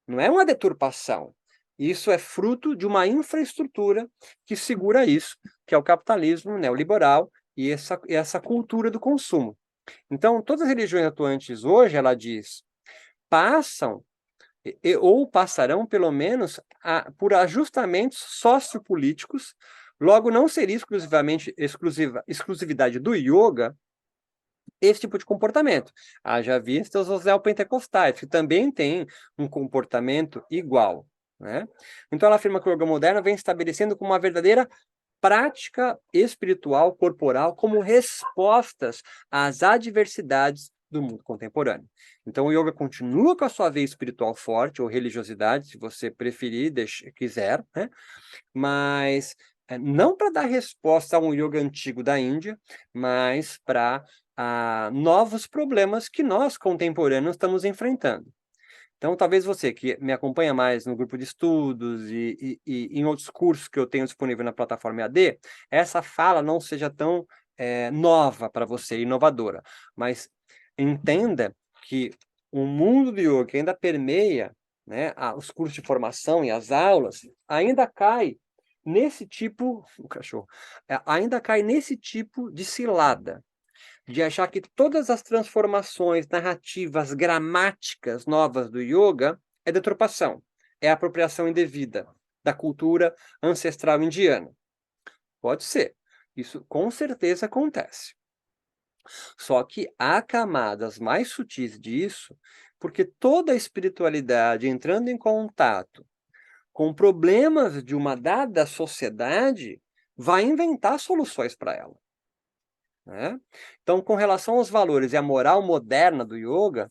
não é uma deturpação. Isso é fruto de uma infraestrutura que segura isso, que é o capitalismo neoliberal e essa cultura do consumo. Então, todas as religiões atuantes hoje, ela diz, passam ou passarão, pelo menos, por ajustamentos sociopolíticos, logo não seria exclusividade do yoga esse tipo de comportamento. Haja vista os neopentecostais, que também têm um comportamento igual, né? Então ela afirma que o yoga moderno vem estabelecendo como uma verdadeira prática espiritual corporal como respostas às adversidades do mundo contemporâneo. Então o yoga continua com a sua veia espiritual forte, ou religiosidade, se você preferir, quiser, né? Mas não para dar resposta a um yoga antigo da Índia, mas para novos problemas que nós, contemporâneos, estamos enfrentando. Então, talvez você que me acompanha mais no grupo de estudos e em outros cursos que eu tenho disponível na plataforma EAD, essa fala não seja tão nova para você, inovadora. Mas entenda que o mundo do yoga que ainda permeia, né, os cursos de formação e as aulas, ainda cai nesse tipo, o cachorro, ainda cai nesse tipo de cilada de achar que todas as transformações narrativas, gramáticas novas do yoga é deturpação, é apropriação indevida da cultura ancestral indiana. Pode ser, isso com certeza acontece. Só que há camadas mais sutis disso, porque toda a espiritualidade entrando em contato com problemas de uma dada sociedade vai inventar soluções para ela. Né? Então, com relação aos valores e à moral moderna do yoga,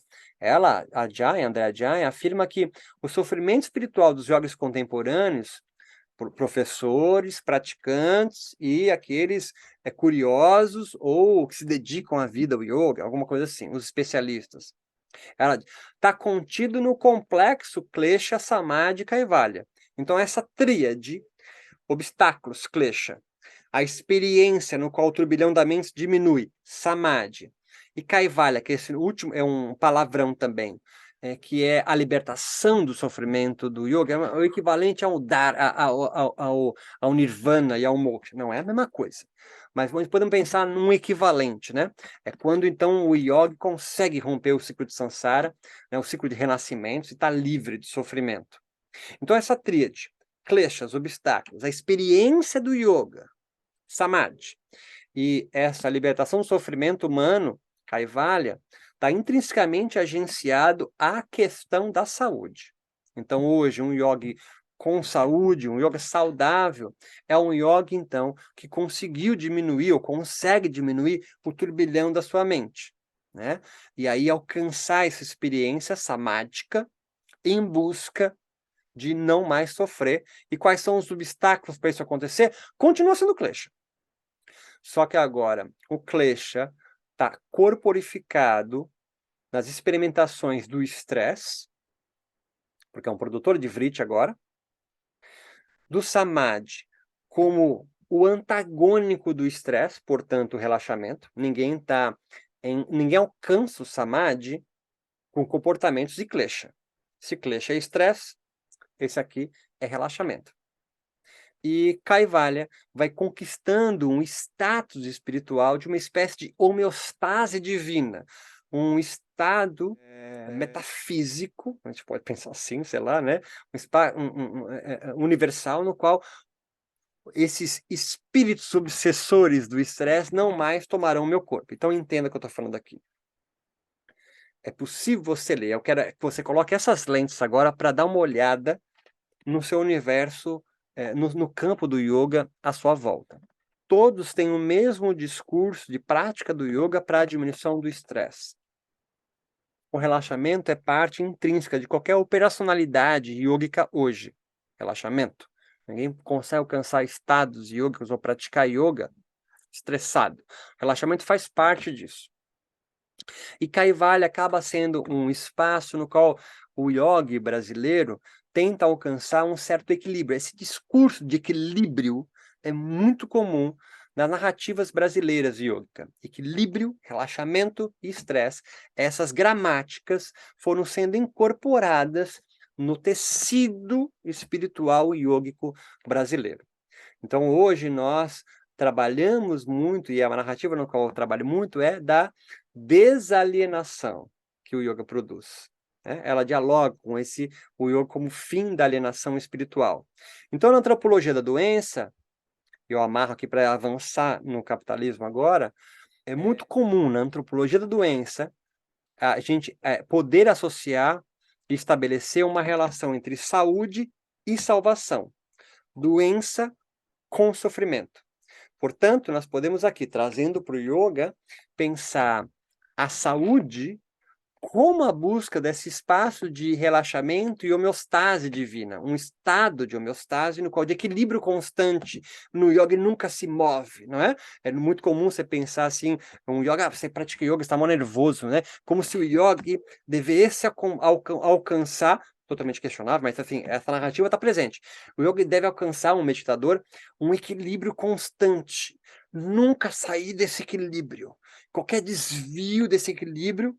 Andrea Jain, afirma que o sofrimento espiritual dos yogis contemporâneos, professores, praticantes e aqueles curiosos ou que se dedicam à vida ao yoga, alguma coisa assim, os especialistas. Ela está contido no complexo Klesha, Samadhi e Kaivalya. Então, essa tríade, obstáculos, Klesha, a experiência no qual o turbilhão da mente diminui, samadhi, e kaivalya, que esse último é um palavrão também, que é a libertação do sofrimento do yoga, é o equivalente ao nirvana e ao moksha. Não é a mesma coisa, mas podemos pensar num equivalente, né? É quando então o yogi consegue romper o ciclo de samsara, né, o ciclo de renascimento, e está livre de sofrimento. Então essa tríade, kleshas, obstáculos, a experiência do yoga, samadhi, e essa libertação do sofrimento humano, kaivalya, está intrinsecamente agenciado à questão da saúde. Então, hoje, um yogi com saúde, um yoga saudável, é um yogi, então, que conseguiu diminuir, ou consegue diminuir, o turbilhão da sua mente, né? E aí alcançar essa experiência samádhica em busca de não mais sofrer. E quais são os obstáculos para isso acontecer? Continua sendo klesha. Só que agora o klesha está corporificado nas experimentações do estresse, porque é um produtor de vriti agora, do samadhi como o antagônico do estresse, portanto, o relaxamento. Ninguém alcança o samadhi com comportamentos de klesha. Se klesha é estresse, esse aqui é relaxamento. E Kaivalya vai conquistando um status espiritual de uma espécie de homeostase divina, um estado metafísico, a gente pode pensar assim, sei lá, né? Universal, no qual esses espíritos obsessores do estresse não mais tomarão o meu corpo. Então entenda o que eu estou falando aqui. É possível você ler, eu quero que você coloque essas lentes agora para dar uma olhada no seu universo, no campo do yoga à sua volta. Todos têm o mesmo discurso de prática do yoga para a diminuição do estresse. O relaxamento é parte intrínseca de qualquer operacionalidade yógica hoje. Relaxamento. Ninguém consegue alcançar estados yógicos ou praticar yoga estressado. Relaxamento faz parte disso. E Kaivalya acaba sendo um espaço no qual o yogi brasileiro tenta alcançar um certo equilíbrio. Esse discurso de equilíbrio é muito comum nas narrativas brasileiras yoga. Equilíbrio, relaxamento e estresse. Essas gramáticas foram sendo incorporadas no tecido espiritual yógico brasileiro. Então, hoje nós trabalhamos muito, e a narrativa no qual eu trabalho muito é da desalienação que o yoga produz. Né? Ela dialoga com o yoga como fim da alienação espiritual. Então, na antropologia da doença, eu amarro aqui para avançar no capitalismo agora, é muito comum na antropologia da doença a gente poder associar e estabelecer uma relação entre saúde e salvação. Doença com sofrimento. Portanto, nós podemos aqui, trazendo para o yoga, pensar a saúde como a busca desse espaço de relaxamento e homeostase divina, um estado de homeostase no qual de equilíbrio constante. No yoga nunca se move, não é? É muito comum você pensar assim, um yoga, você pratica yoga, está mal nervoso, né? Como se o yogi devesse alcançar, totalmente questionável, mas assim, essa narrativa está presente. O yogi deve alcançar, um meditador, um equilíbrio constante, nunca sair desse equilíbrio. Qualquer desvio desse equilíbrio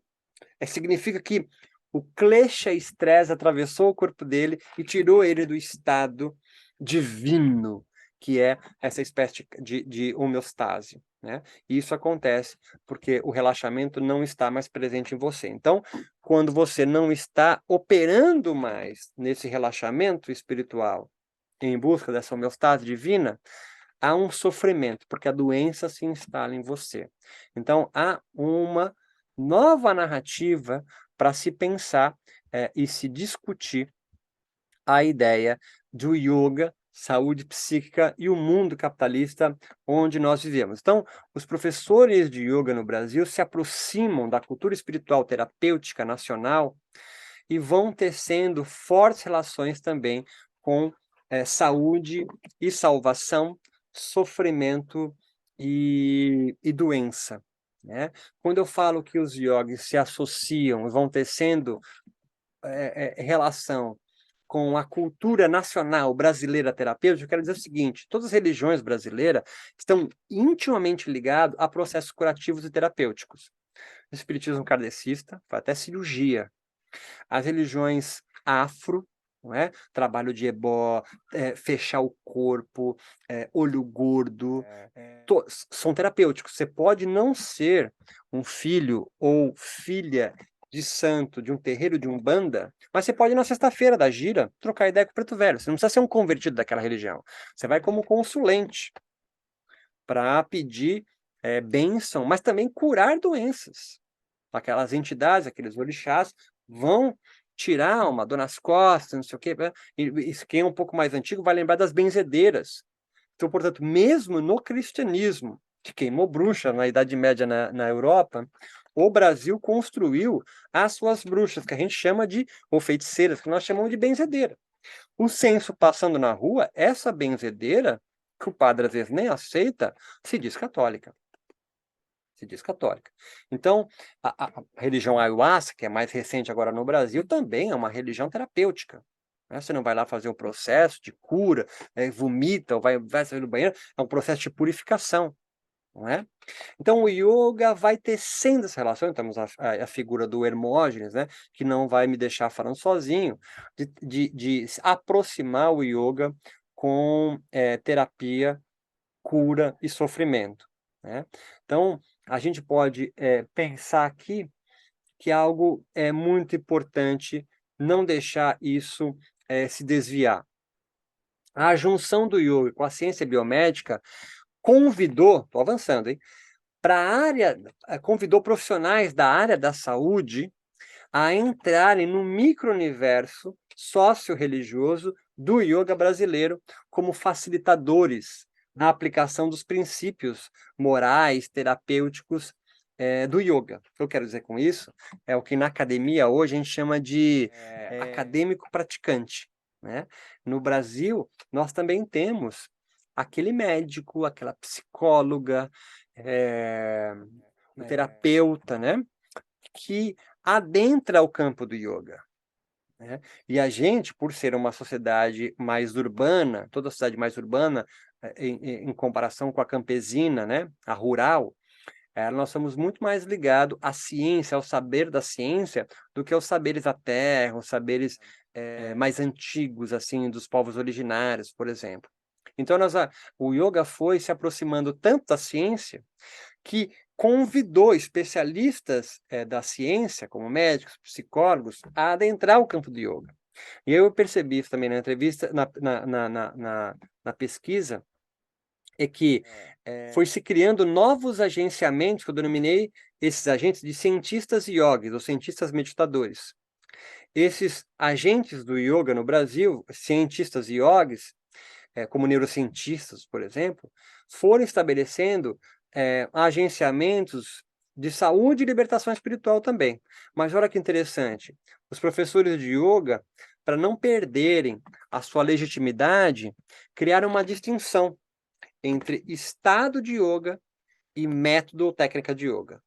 significa que o klesha estresse atravessou o corpo dele e tirou ele do estado divino, que é essa espécie de homeostase. Né? E isso acontece porque o relaxamento não está mais presente em você. Então, quando você não está operando mais nesse relaxamento espiritual em busca dessa homeostase divina, há um sofrimento, porque a doença se instala em você. Então, há uma nova narrativa para se pensar e se discutir a ideia do yoga, saúde psíquica e o mundo capitalista onde nós vivemos. Então, os professores de yoga no Brasil se aproximam da cultura espiritual terapêutica nacional e vão tecendo fortes relações também com saúde e salvação, sofrimento e doença. Né? Quando eu falo que os yogis se associam, vão tecendo relação com a cultura nacional brasileira terapêutica, eu quero dizer o seguinte: todas as religiões brasileiras estão intimamente ligadas a processos curativos e terapêuticos. O espiritismo kardecista faz até cirurgia. As religiões afro, não é? Trabalho de ebó, fechar o corpo, olho gordo, são terapêuticos. Você pode não ser um filho ou filha de santo de um terreiro de umbanda, mas você pode ir na sexta-feira da gira trocar ideia com o preto velho. Você não precisa ser um convertido daquela religião. Você vai como consulente para pedir bênção, mas também curar doenças. Aquelas entidades, aqueles orixás, vão tirar uma dor nas costas, não sei o quê. E quem é um pouco mais antigo vai lembrar das benzedeiras. Então, portanto, mesmo no cristianismo, que queimou bruxa na Idade Média na Europa, o Brasil construiu as suas bruxas, que a gente chama ou feiticeiras, que nós chamamos de benzedeira. O censo passando na rua, essa benzedeira, que o padre às vezes nem aceita, se diz católica. Se diz católica. Então, a religião ayahuasca, que é mais recente agora no Brasil, também é uma religião terapêutica. né? Você não vai lá fazer um processo de cura, vomita ou vai sair do banheiro, é um processo de purificação, não é? Então o yoga vai tecendo essa relação, temos a figura do Hermógenes, né, que não vai me deixar falando sozinho, de se aproximar o yoga com terapia, cura e sofrimento, né? Então, a gente pode pensar aqui que algo é muito importante não deixar isso se desviar. A junção do yoga com a ciência biomédica convidou, estou avançando, hein, para a área, convidou profissionais da área da saúde a entrarem no micro-universo socio-religioso do yoga brasileiro como facilitadores na aplicação dos princípios morais, terapêuticos do yoga. O que eu quero dizer com isso é o que na academia hoje a gente chama de acadêmico praticante, né? No Brasil, nós também temos aquele médico, aquela psicóloga, o terapeuta, né? Que adentra o campo do yoga, né? E a gente, por ser uma sociedade mais urbana, toda sociedade mais urbana, em comparação com a campesina, né, a rural, nós somos muito mais ligados à ciência, ao saber da ciência, do que aos saberes da terra, os saberes mais antigos, assim, dos povos originários, por exemplo. Então, o yoga foi se aproximando tanto da ciência que convidou especialistas da ciência, como médicos, psicólogos, a adentrar o campo do yoga. E eu percebi isso também na entrevista, na pesquisa, é que foi se criando novos agenciamentos, que eu denominei esses agentes de cientistas yogis, ou cientistas meditadores. Esses agentes do yoga no Brasil, cientistas yogis, como neurocientistas, por exemplo, foram estabelecendo agenciamentos de saúde e libertação espiritual também. Mas olha que interessante, os professores de yoga, para não perderem a sua legitimidade, criaram uma distinção entre estado de yoga e método ou técnica de yoga,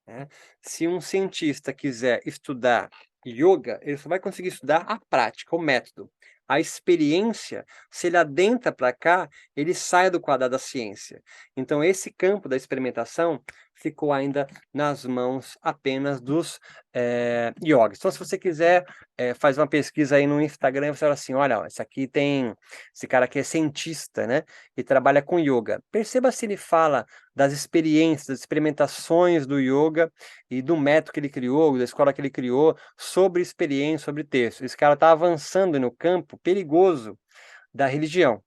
né? Se um cientista quiser estudar yoga, ele só vai conseguir estudar a prática, o método. A experiência, se ele adentra para cá, ele sai do quadrado da ciência. Então, esse campo da experimentação ficou ainda nas mãos apenas dos yogis. Então, se você quiser, faz uma pesquisa aí no Instagram e você fala assim, olha, ó, esse cara aqui é cientista, né? E trabalha com yoga. Perceba se ele fala das experiências, das experimentações do yoga e do método que ele criou, da escola que ele criou, sobre experiência, sobre texto. Esse cara está avançando no campo perigoso da religião.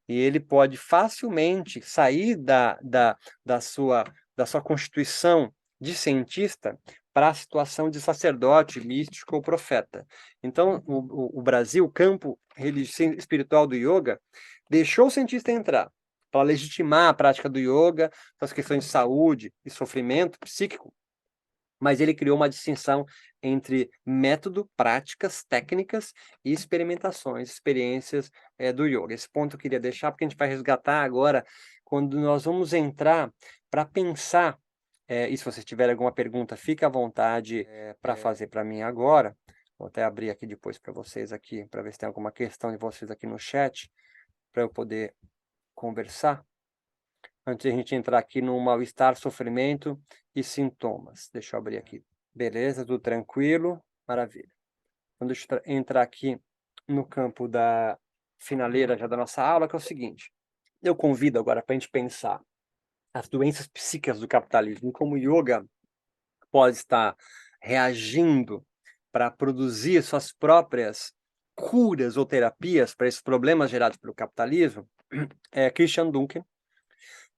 E ele pode facilmente sair da sua constituição de cientista para a situação de sacerdote, místico ou profeta. Então, o Brasil, o campo espiritual do yoga, deixou o cientista entrar para legitimar a prática do yoga, as questões de saúde e sofrimento psíquico, mas ele criou uma distinção entre método, práticas, técnicas e experimentações, experiências do yoga. Esse ponto eu queria deixar, porque a gente vai resgatar agora, quando nós vamos entrar para pensar, e se você tiver alguma pergunta, fique à vontade para fazer para mim agora. Vou até abrir aqui depois para vocês aqui, para ver se tem alguma questão de vocês aqui no chat, para eu poder conversar antes de a gente entrar aqui no mal-estar, sofrimento e sintomas. Deixa eu abrir aqui. Beleza, tudo tranquilo? Maravilha. Então, deixa eu entrar aqui no campo da finaleira já da nossa aula, que é o seguinte. Eu convido agora para a gente pensar as doenças psíquicas do capitalismo e como o yoga pode estar reagindo para produzir suas próprias curas ou terapias para esses problemas gerados pelo capitalismo. Christian Duncan,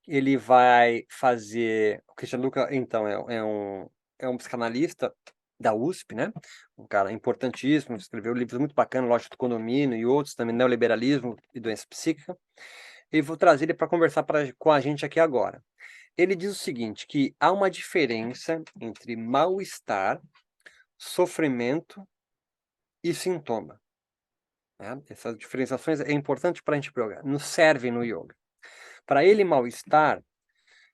ele vai fazer. O Christian Luca, então, é um psicanalista da USP, né? Um cara importantíssimo, escreveu livros muito bacanas, Lógica do Condomínio e outros, também Neoliberalismo e Doença Psíquica. E vou trazer ele para conversar com a gente aqui agora. Ele diz o seguinte, que há uma diferença entre mal-estar, sofrimento e sintoma, né? Essas diferenciações é importante para a gente pegar, nos servem no yoga. Para ele, mal-estar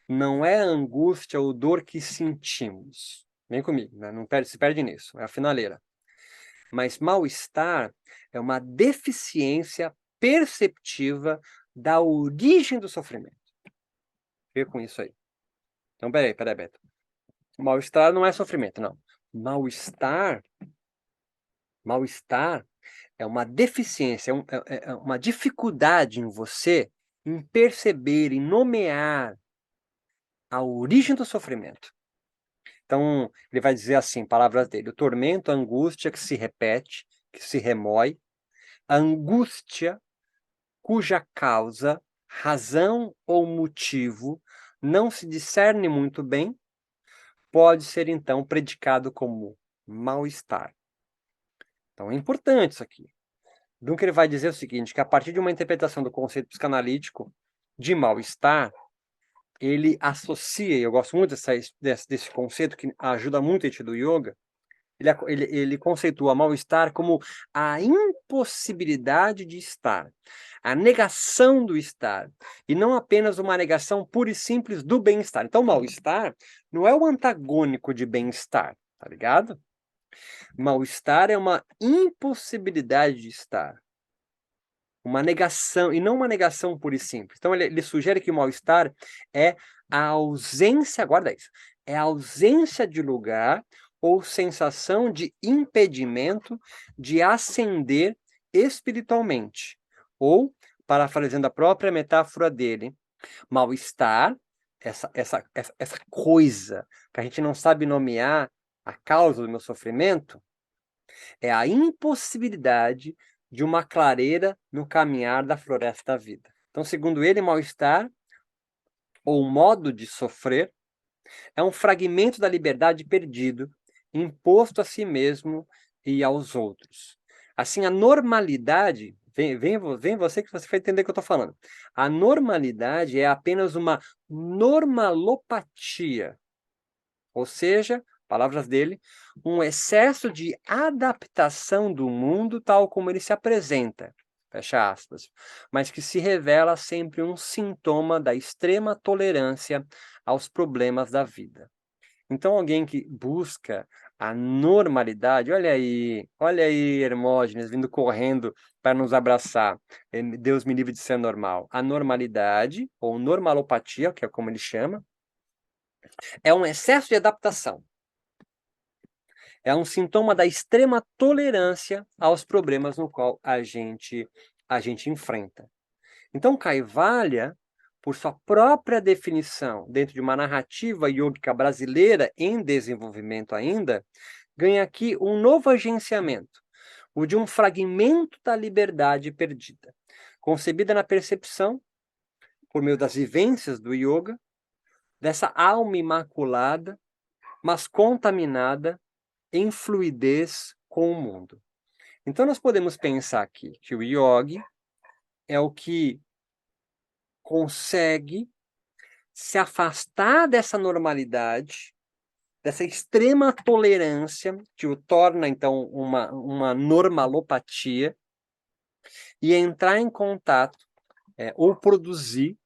não é a angústia ou dor que sentimos. Vem comigo, né? Não se perde nisso, é a finaleira. Mas mal-estar é uma deficiência perceptiva da origem do sofrimento. Fica com isso aí. Então, peraí, Beto. Mal-estar não é sofrimento, não. Mal-estar é uma deficiência, é uma dificuldade em você em perceber, em nomear a origem do sofrimento. Então, ele vai dizer assim, palavras dele: o tormento, a angústia que se repete, que se remói, a angústia cuja causa, razão ou motivo não se discerne muito bem, pode ser então predicado como mal-estar. Então é importante isso aqui. Dunker ele vai dizer o seguinte, que a partir de uma interpretação do conceito psicanalítico de mal-estar, ele associa, e eu gosto muito desse conceito, que ajuda muito a gente do yoga, ele conceitua mal-estar como a impossibilidade de estar, a negação do estar, e não apenas uma negação pura e simples do bem-estar. Então, mal-estar não é o antagônico de bem-estar, tá ligado? Mal-estar é uma impossibilidade de estar, uma negação, e não uma negação pura e simples. Então, ele sugere que o mal-estar é a ausência, guarda isso, é a ausência de lugar ou sensação de impedimento de ascender espiritualmente. Ou, parafraseando a própria metáfora dele, mal-estar, essa coisa que a gente não sabe nomear a causa do meu sofrimento, é a impossibilidade de uma clareira no caminhar da floresta da vida. Então, segundo ele, mal-estar, ou modo de sofrer, é um fragmento da liberdade perdido, imposto a si mesmo e aos outros. Assim, a normalidade, vem você que você vai entender o que eu estou falando. A normalidade é apenas uma normalopatia, ou seja, palavras dele, um excesso de adaptação do mundo tal como ele se apresenta, fecha aspas, mas que se revela sempre um sintoma da extrema tolerância aos problemas da vida. Então, alguém que busca a normalidade, olha aí, Hermógenes vindo correndo para nos abraçar. Deus me livre de ser normal. A normalidade, ou normalopatia, que é como ele chama, é um excesso de adaptação. É um sintoma da extrema tolerância aos problemas no qual a gente enfrenta. Então, Kaivalya, por sua própria definição, dentro de uma narrativa yógica brasileira em desenvolvimento ainda, ganha aqui um novo agenciamento, o de um fragmento da liberdade perdida, concebida na percepção, por meio das vivências do yoga, dessa alma imaculada, mas contaminada em fluidez com o mundo. Então, nós podemos pensar aqui que o yogi é o que consegue se afastar dessa normalidade, dessa extrema tolerância, que o torna, então, uma normalopatia, e entrar em contato, ou produzir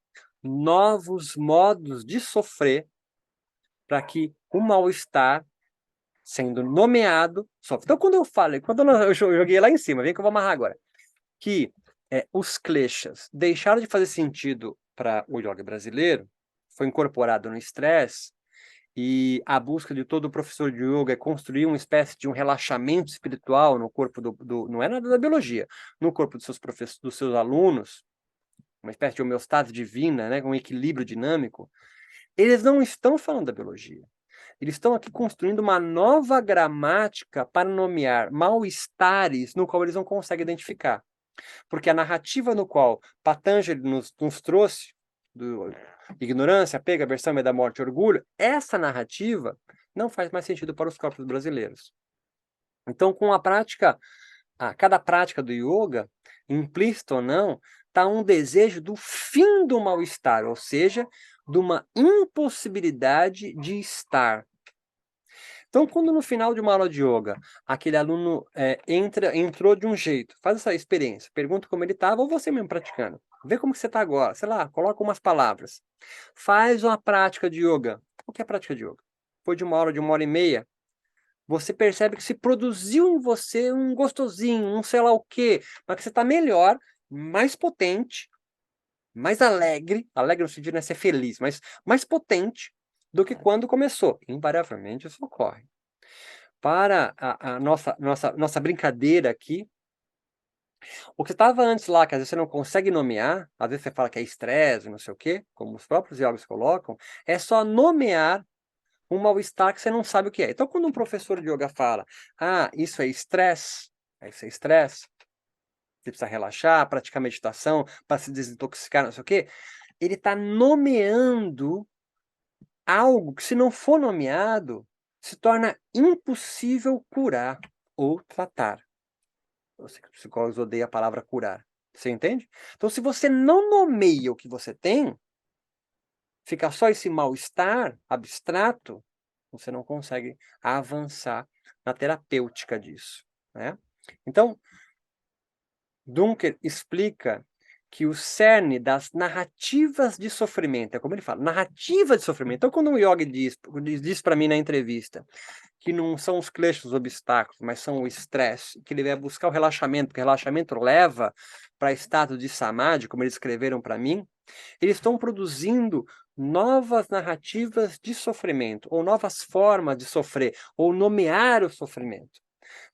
novos modos de sofrer para que o mal-estar, sendo nomeado, sofre. Então, quando eu joguei lá em cima, vem que eu vou amarrar agora, que os kleshas deixaram de fazer sentido para o yoga brasileiro, foi incorporado no estresse, e a busca de todo professor de yoga é construir uma espécie de um relaxamento espiritual no corpo não é nada da biologia, no corpo dos seus alunos, uma espécie de homeostase divina, né, um equilíbrio dinâmico. Eles não estão falando da biologia. Eles estão aqui construindo uma nova gramática para nomear mal-estares no qual eles não conseguem identificar. Porque a narrativa no qual Patanjali nos trouxe, do ignorância, apego, aversão, medo da morte e orgulho, essa narrativa não faz mais sentido para os corpos brasileiros. Então, com cada prática do yoga, implícito ou não, está um desejo do fim do mal-estar, ou seja, de uma impossibilidade de estar. Então, quando no final de uma aula de yoga, aquele aluno entrou de um jeito, faz essa experiência, pergunta como ele estava, ou você mesmo praticando, vê como que você está agora, sei lá, coloca umas palavras, faz uma prática de yoga. O que é prática de yoga? Foi de uma hora e meia, você percebe que se produziu em você um gostosinho, um sei lá o quê, mas que você está melhor, mais potente, mais alegre no sentido de não ser feliz, mas mais potente do que quando começou. Invariavelmente isso ocorre. Para a nossa brincadeira aqui, o que estava antes lá, que às vezes você não consegue nomear, às vezes você fala que é estresse, não sei o quê, como os próprios yogis colocam, é só nomear um mal-estar que você não sabe o que é. Então, quando um professor de yoga fala, isso é estresse, você precisa relaxar, praticar meditação para se desintoxicar, não sei o quê, ele está nomeando algo que, se não for nomeado, se torna impossível curar ou tratar. Eu sei que os psicólogos odeiam a palavra curar. Você entende? Então, se você não nomeia o que você tem, fica só esse mal-estar abstrato, você não consegue avançar na terapêutica disso, né? Então, Dunker explica que o cerne das narrativas de sofrimento, é como ele fala, narrativa de sofrimento. Então, quando um yogi diz para mim na entrevista que não são os kleshas os obstáculos, mas são o estresse, que ele vai buscar o relaxamento, porque o relaxamento leva para estado de samadhi, como eles escreveram para mim, eles estão produzindo novas narrativas de sofrimento, ou novas formas de sofrer, ou nomear o sofrimento.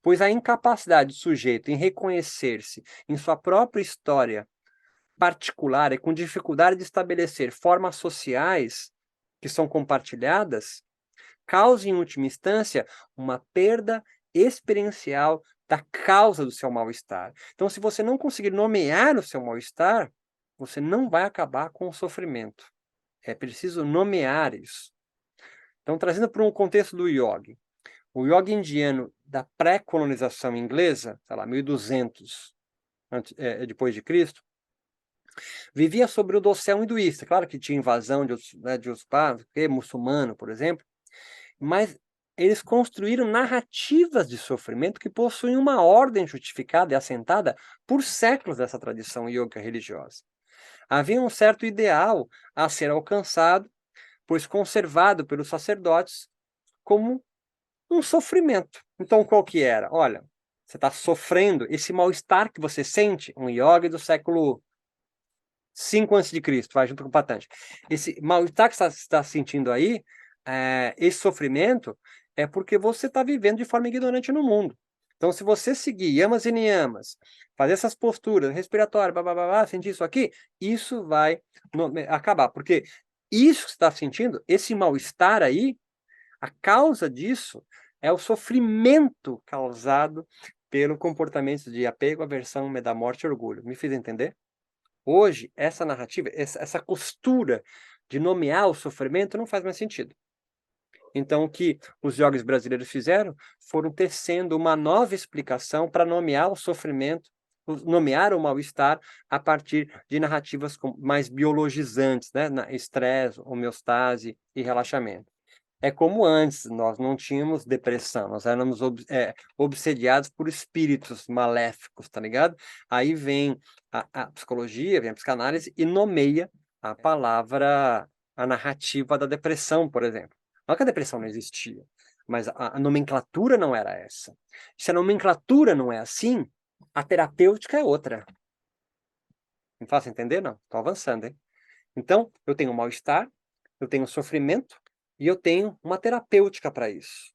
Pois a incapacidade do sujeito em reconhecer-se em sua própria história particular e com dificuldade de estabelecer formas sociais que são compartilhadas, causa, em última instância, uma perda experiencial da causa do seu mal-estar. Então, se você não conseguir nomear o seu mal-estar, você não vai acabar com o sofrimento. É preciso nomear isso. Então, trazendo para um contexto do yoga, o yoga indiano da pré-colonização inglesa, sei lá, 1200 depois de Cristo, vivia sobre o dossel hinduísta. Claro que tinha invasão de outros povos, muçulmano, por exemplo, mas eles construíram narrativas de sofrimento que possuem uma ordem justificada e assentada por séculos dessa tradição yoga religiosa. Havia um certo ideal a ser alcançado, pois conservado pelos sacerdotes como um sofrimento. Então, qual que era? Olha, você está sofrendo esse mal-estar que você sente, um yoga do século 5 a.C., vai junto com o Patanjali. Esse mal-estar que você está sentindo aí, esse sofrimento, é porque você está vivendo de forma ignorante no mundo. Então, se você seguir yamas e niyamas, fazer essas posturas respiratórias, sentir isso aqui, isso vai acabar. Porque isso que você está sentindo, esse mal-estar aí, a causa disso é o sofrimento causado pelo comportamento de apego, aversão, medo da morte e orgulho. Me fiz entender? Hoje, essa narrativa, essa costura de nomear o sofrimento não faz mais sentido. Então, o que os yogis brasileiros fizeram foram tecendo uma nova explicação para nomear o sofrimento, nomear o mal-estar a partir de narrativas mais biologizantes, né? Estresse, homeostase e relaxamento. É como antes, nós não tínhamos depressão, nós éramos obsediados por espíritos maléficos, tá ligado? Aí vem a psicologia, vem a psicanálise e nomeia a palavra, a narrativa da depressão, por exemplo. Não é que a depressão não existia, mas a nomenclatura não era essa. Se a nomenclatura não é assim, a terapêutica é outra. Me faço entender? Não, estou avançando, hein? Então, eu tenho mal-estar, eu tenho sofrimento, e eu tenho uma terapêutica para isso.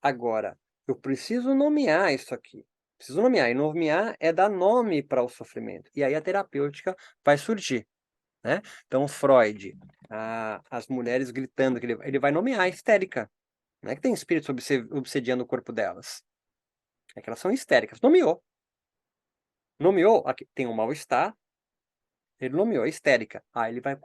Agora, eu preciso nomear isso aqui. Preciso nomear. E nomear é dar nome para o sofrimento. E aí a terapêutica vai surgir, né? Então, Freud, as mulheres gritando, que ele vai nomear a histérica. Não é que tem espíritos obsediando o corpo delas. É que elas são histéricas. Nomeou. Nomeou, aqui tem um mal-estar, ele nomeou a histérica. Ele vai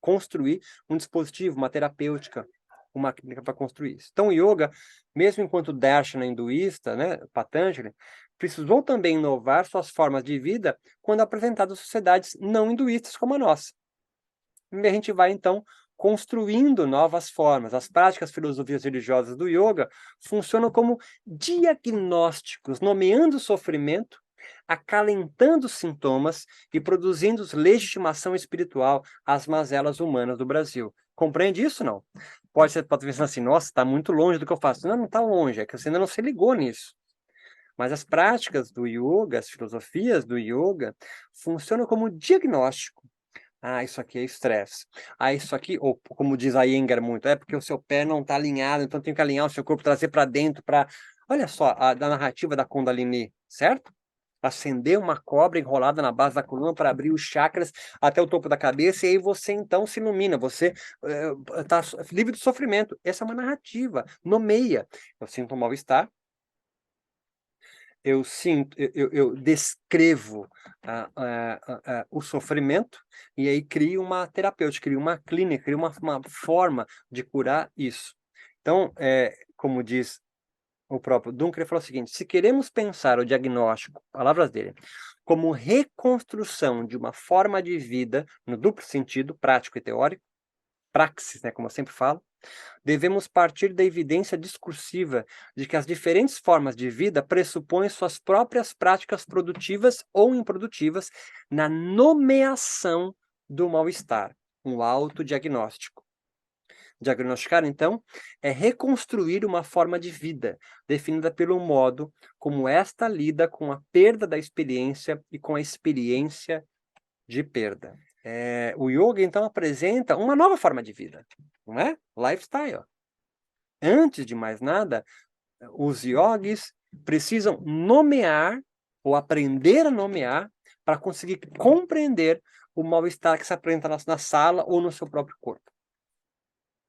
construir um dispositivo, uma terapêutica, uma técnica para construir isso. Então, o yoga, mesmo enquanto darshana hinduísta, né, Patanjali, precisou também inovar suas formas de vida quando apresentado a sociedades não hinduístas como a nossa. E a gente vai, então, construindo novas formas. As práticas filosofias religiosas do yoga funcionam como diagnósticos, nomeando o sofrimento, acalentando os sintomas e produzindo legitimação espiritual às mazelas humanas do Brasil. Compreende isso, não? pode ser pode pensar assim, nossa, está muito longe do que eu faço. Não, não está longe, é que você ainda não se ligou nisso. Mas as práticas do yoga, as filosofias do yoga, funcionam como diagnóstico. Ah, isso aqui é estresse. Ah, isso aqui, ou como diz a Iyengar muito, é porque o seu pé não está alinhado, então tem que alinhar o seu corpo, trazer para dentro, para... Olha só, da narrativa da Kundalini, certo? Acender uma cobra enrolada na base da coluna para abrir os chakras até o topo da cabeça, e aí você então se ilumina, você está livre do sofrimento. Essa é uma narrativa, nomeia. Eu sinto um mal-estar, eu sinto, eu descrevo o sofrimento e aí crio uma terapêutica, crio uma clínica, crio uma forma de curar isso. Então, como diz o próprio Dunker, ele falou o seguinte: se queremos pensar o diagnóstico, palavras dele, como reconstrução de uma forma de vida no duplo sentido, prático e teórico, praxis, né, como eu sempre falo, devemos partir da evidência discursiva de que as diferentes formas de vida pressupõem suas próprias práticas produtivas ou improdutivas na nomeação do mal-estar, um autodiagnóstico. Diagnosticar, então, é reconstruir uma forma de vida, definida pelo modo como esta lida com a perda da experiência e com a experiência de perda. O yoga, então, apresenta uma nova forma de vida, não é? Lifestyle. Antes de mais nada, os yogis precisam nomear ou aprender a nomear para conseguir compreender o mal-estar que se apresenta na sala ou no seu próprio corpo.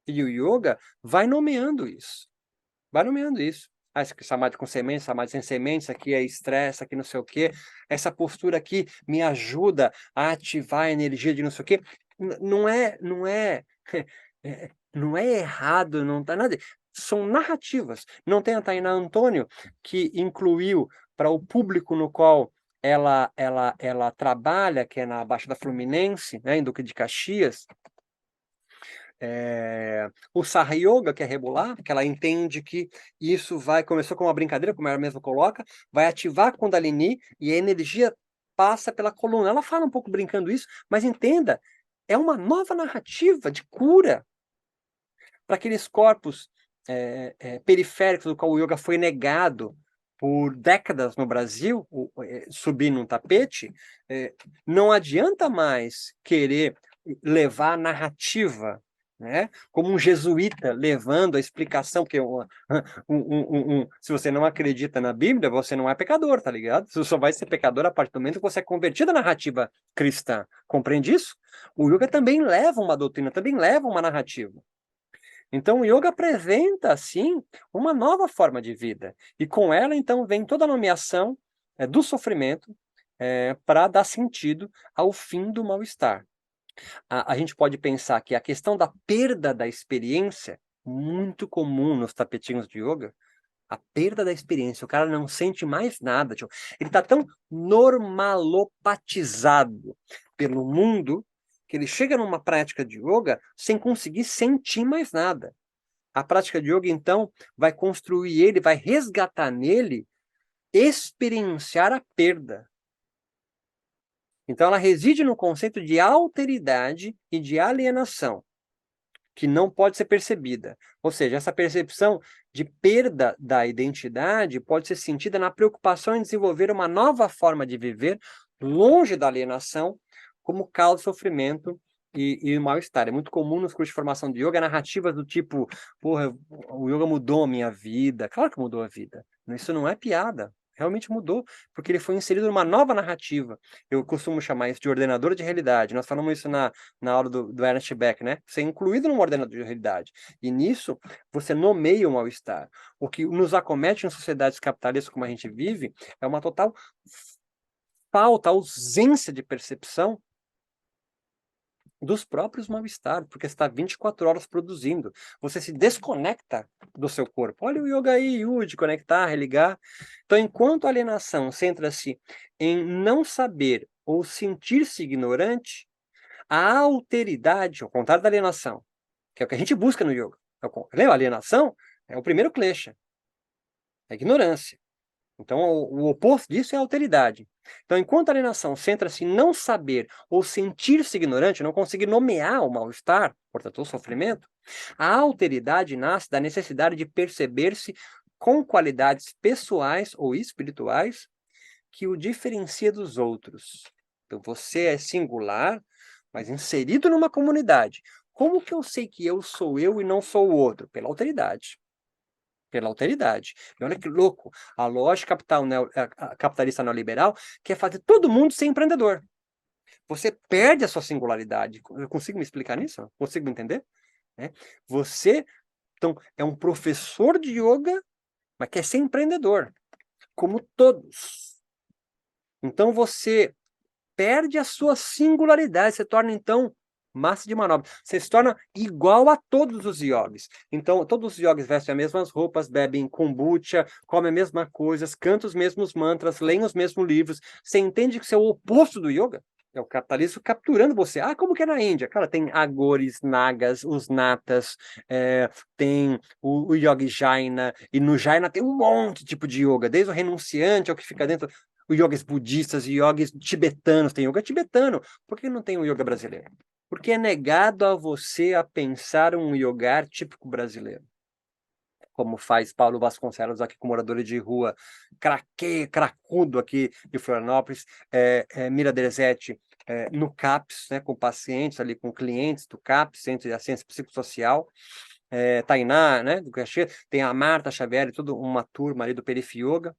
E o yoga vai nomeando isso. Vai nomeando isso. Ah, isso aqui é samadhi com sementes, samadhi sem sementes, aqui é estresse, aqui não sei o quê. Essa postura aqui me ajuda a ativar a energia de não sei o quê. Não é errado, não tá nada. São narrativas. Não tem a Tainá Antônio, que incluiu para o público no qual ela trabalha, que é na Baixada Fluminense, né, em Duque de Caxias, o Saha Yoga, que é rebolar, que ela entende que isso começou com uma brincadeira, como ela mesma coloca, vai ativar a Kundalini e a energia passa pela coluna. Ela fala um pouco brincando isso, mas entenda, é uma nova narrativa de cura para aqueles corpos periféricos do qual o yoga foi negado por décadas no Brasil, subir num tapete. Não adianta mais querer levar a narrativa, né? Como um jesuíta levando a explicação, porque se você não acredita na Bíblia, você não é pecador, tá ligado? Você só vai ser pecador a partir do momento que você é convertido à narrativa cristã. Compreende isso? O yoga também leva uma doutrina, também leva uma narrativa. Então, o yoga apresenta, assim, uma nova forma de vida. E com ela, então, vem toda a nomeação do sofrimento para dar sentido ao fim do mal-estar. A gente pode pensar que a questão da perda da experiência, muito comum nos tapetinhos de yoga, a perda da experiência, o cara não sente mais nada. Tipo, ele está tão normalopatizado pelo mundo que ele chega numa prática de yoga sem conseguir sentir mais nada. A prática de yoga, então, vai construir ele, vai resgatar nele, experienciar a perda. Então, ela reside no conceito de alteridade e de alienação, que não pode ser percebida. Ou seja, essa percepção de perda da identidade pode ser sentida na preocupação em desenvolver uma nova forma de viver, longe da alienação, como causa de sofrimento e mal-estar. É muito comum nos cursos de formação de yoga narrativas do tipo, porra, o yoga mudou a minha vida. Claro que mudou a vida. Isso não é piada. Realmente mudou, porque ele foi inserido numa nova narrativa. Eu costumo chamar isso de ordenador de realidade. Nós falamos isso na aula do Ernest Beck, né? Você é incluído num ordenador de realidade. E nisso, você nomeia o mal-estar. O que nos acomete em sociedades capitalistas como a gente vive é uma total falta, ausência de percepção dos próprios mal-estar, porque você está 24 horas produzindo. Você se desconecta do seu corpo. Olha o yoga aí, de conectar, religar. Então, enquanto a alienação centra-se em não saber ou sentir-se ignorante, a alteridade, ao contrário da alienação, que é o que a gente busca no yoga. Lembra? A alienação é o primeiro klesha, a ignorância. Então, o oposto disso é a alteridade. Então, enquanto a alienação centra-se em não saber ou sentir-se ignorante, não conseguir nomear o mal-estar, portanto, o sofrimento, a alteridade nasce da necessidade de perceber-se com qualidades pessoais ou espirituais que o diferencia dos outros. Então, você é singular, mas inserido numa comunidade. Como que eu sei que eu sou eu e não sou o outro? Pela alteridade. Pela alteridade. E olha que louco, a lógica capitalista neoliberal quer fazer todo mundo ser empreendedor. Você perde a sua singularidade. Eu consigo me explicar nisso? Consigo entender? Você, então, é um professor de yoga, mas quer ser empreendedor, como todos. Então, você perde a sua singularidade, se torna, então, massa de manobra. Você se torna igual a todos os yogis. Então, todos os yogis vestem as mesmas roupas, bebem kombucha, comem a mesma coisa, cantam os mesmos mantras, leem os mesmos livros. Você entende que isso é o oposto do yoga? É o capitalismo capturando você. Ah, como que é na Índia? Cara, tem agores, nagas, os natas, tem o yogi jaina, e no jaina tem um monte de tipo de yoga, desde o renunciante ao que fica dentro, os yogis budistas, yogis tibetanos, tem yoga tibetano. Por que não tem o yoga brasileiro? Porque é negado a você a pensar um yoga típico brasileiro, como faz Paulo Vasconcelos aqui com moradores de rua, cracudo aqui de Florianópolis, Mira Derezetti no CAPS, né, com pacientes ali, com clientes do CAPS, Centro de Assistência Psicossocial, Tainá, né, do Caxias, tem a Marta Xavier, toda uma turma ali do Perif Yoga.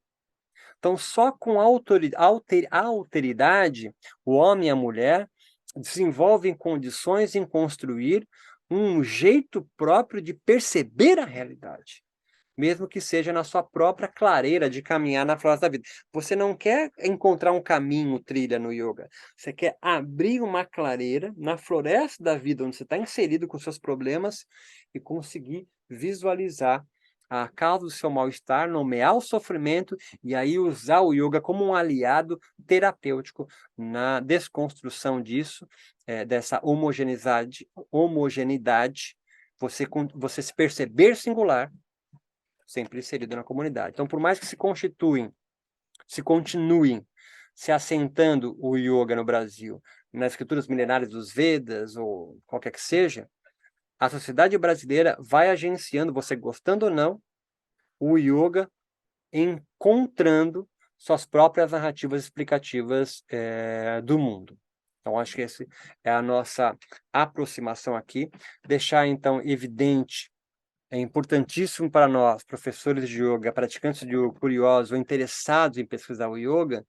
Então, só com alteridade, o homem e a mulher desenvolvem condições em construir um jeito próprio de perceber a realidade, mesmo que seja na sua própria clareira de caminhar na floresta da vida. Você não quer encontrar um caminho, trilha no yoga. Você quer abrir uma clareira na floresta da vida, onde você está inserido com seus problemas e conseguir visualizar a causa do seu mal-estar, nomear o sofrimento e aí usar o yoga como um aliado terapêutico na desconstrução disso, dessa homogeneidade, você se perceber singular, sempre inserido na comunidade. Então, por mais que se continuem se assentando o yoga no Brasil, nas escrituras milenares dos Vedas, ou qualquer que seja, a sociedade brasileira vai agenciando, você gostando ou não, o yoga encontrando suas próprias narrativas explicativas do mundo. Então, acho que essa é a nossa aproximação aqui. Deixar, então, evidente, é importantíssimo para nós, professores de yoga, praticantes de yoga, curiosos ou interessados em pesquisar o yoga,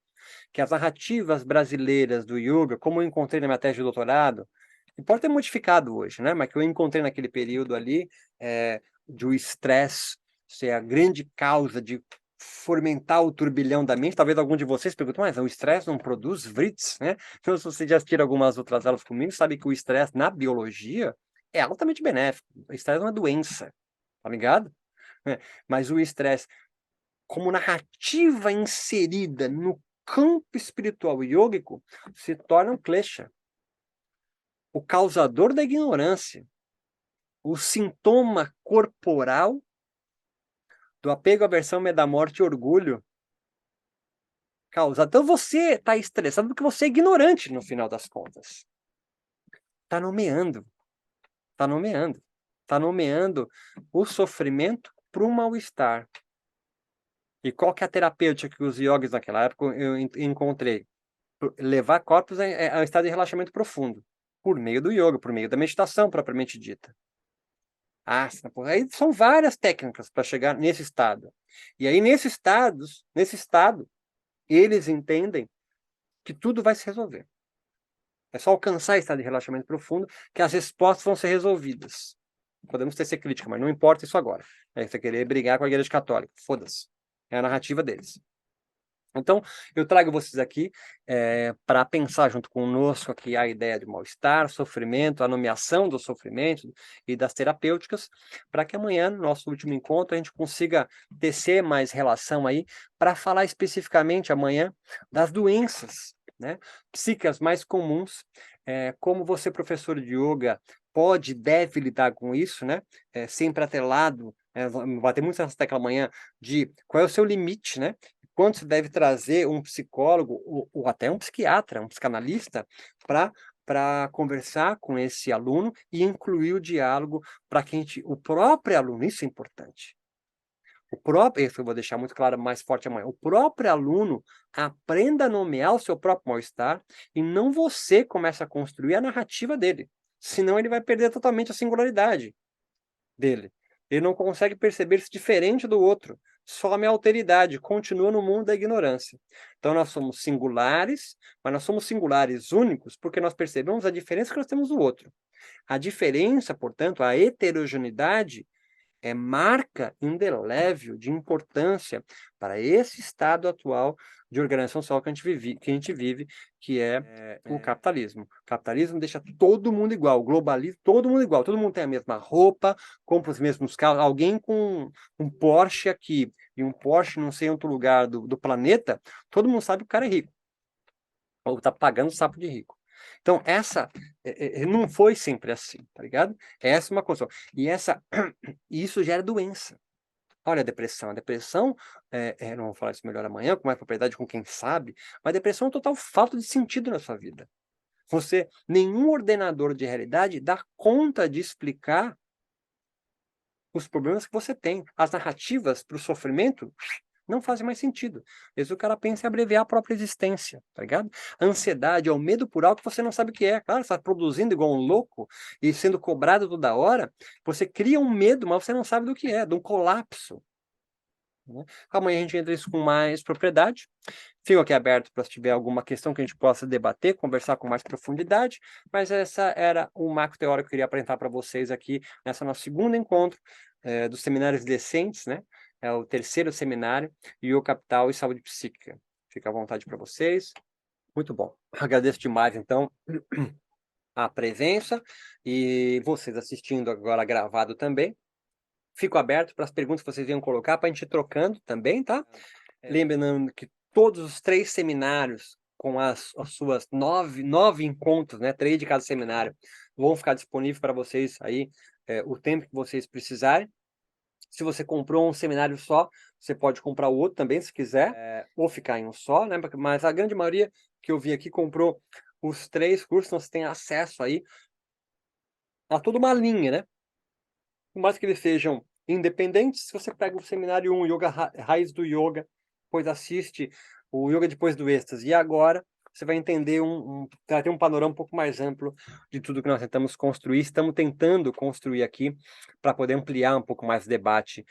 que as narrativas brasileiras do yoga, como eu encontrei na minha tese de doutorado, que pode ter modificado hoje, né? Mas que eu encontrei naquele período ali, de o estresse ser a grande causa de fomentar o turbilhão da mente. Talvez algum de vocês pergunte, mas o estresse não produz vrits, né? Então, se você já assistir algumas outras aulas comigo, sabe que o estresse na biologia é altamente benéfico. O estresse é uma doença, tá ligado? Mas o estresse, como narrativa inserida no campo espiritual e yógico, se torna um klesha, o causador da ignorância, o sintoma corporal do apego, aversão, medo da morte e orgulho causado. Então você está estressado porque você é ignorante no final das contas. Está nomeando. Está nomeando. Está nomeando o sofrimento para um mal-estar. E qual que é a terapêutica que os yogis naquela época eu encontrei? Levar corpos a um estado de relaxamento profundo, por meio do yoga, por meio da meditação propriamente dita. Aí são várias técnicas para chegar nesse estado. E aí, nesse estado, eles entendem que tudo vai se resolver. É só alcançar esse estado de relaxamento profundo que as respostas vão ser resolvidas. Podemos ter ser crítica, mas não importa isso agora. É você querer brigar com a Igreja Católica. Foda-se. É a narrativa deles. Então, eu trago vocês aqui para pensar junto conosco aqui a ideia de mal-estar, sofrimento, a nomeação do sofrimento e das terapêuticas, para que amanhã, no nosso último encontro, a gente consiga tecer mais relação aí para falar especificamente amanhã das doenças, né, psíquicas mais comuns, como você, professor de yoga, pode, deve lidar com isso, né, sempre atrelado, bater muito nessa tecla amanhã de qual é o seu limite, né, quando você deve trazer um psicólogo ou até um psiquiatra, um psicanalista, para conversar com esse aluno e incluir o diálogo para que o próprio aluno, isso é importante. Isso eu vou deixar muito claro, mais forte amanhã. O próprio aluno aprenda a nomear o seu próprio mal-estar e não você começa a construir a narrativa dele. Senão ele vai perder totalmente a singularidade dele. Ele não consegue perceber-se diferente do outro. Some a alteridade, continua no mundo da ignorância. Então nós somos singulares, mas nós somos singulares únicos porque nós percebemos a diferença que nós temos do outro. A diferença, portanto, a heterogeneidade é marca indelével de importância para esse estado atual de organização social que a gente vive, que é o capitalismo. O capitalismo deixa todo mundo igual, globaliza todo mundo igual, todo mundo tem a mesma roupa, compra os mesmos carros. Alguém com um Porsche aqui e um Porsche não sei em outro lugar do planeta, todo mundo sabe que o cara é rico, ou está pagando sapo de rico. Então, não foi sempre assim, tá ligado? Essa é uma coisa. E isso gera doença. Olha a depressão. A depressão, não vou falar isso melhor amanhã, com mais propriedade, com quem sabe, mas a depressão é total falta de sentido na sua vida. Nenhum ordenador de realidade dá conta de explicar os problemas que você tem. As narrativas para o sofrimento não fazem mais sentido. Às vezes o cara pensa em abreviar a própria existência, tá ligado? A ansiedade é o medo por algo que você não sabe o que é. Claro, você está produzindo igual um louco e sendo cobrado toda hora, você cria um medo, mas você não sabe do que é, de um colapso. Né? Amanhã a gente entra isso com mais propriedade. Fico aqui aberto para se tiver alguma questão que a gente possa debater, conversar com mais profundidade, mas essa era o macro teórico que eu queria apresentar para vocês aqui nessa nosso segundo encontro dos seminários decentes, né? É o terceiro seminário, Yoga Capital e Saúde Psíquica. Fica à vontade para vocês. Muito bom. Agradeço demais, então, a presença e vocês assistindo agora gravado também. Fico aberto para as perguntas que vocês venham colocar, para a gente ir trocando também, tá? Lembrando que todos os 3 seminários, com as suas 9 encontros, né? 3 de cada seminário, vão ficar disponíveis para vocês aí o tempo que vocês precisarem. Se você comprou um seminário só, você pode comprar o outro também, se quiser, ou ficar em um só, né? Mas a grande maioria que eu vi aqui comprou os 3 cursos, então você tem acesso aí a toda uma linha, né? Por mais que eles sejam independentes, se você pega o seminário 1, Yoga Raiz do Yoga, depois assiste o Yoga depois do êxtase, e agora você vai entender vai ter um panorama um pouco mais amplo de tudo que nós tentamos construir, estamos tentando construir aqui para poder ampliar um pouco mais o debate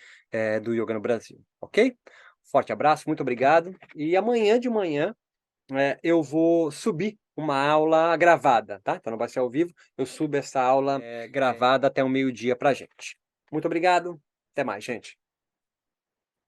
do yoga no Brasil, ok? Forte abraço, muito obrigado, e amanhã de manhã eu vou subir uma aula gravada, tá? Então não vai ser ao vivo, eu subo essa aula gravada até o meio-dia pra gente. Muito obrigado, até mais, gente.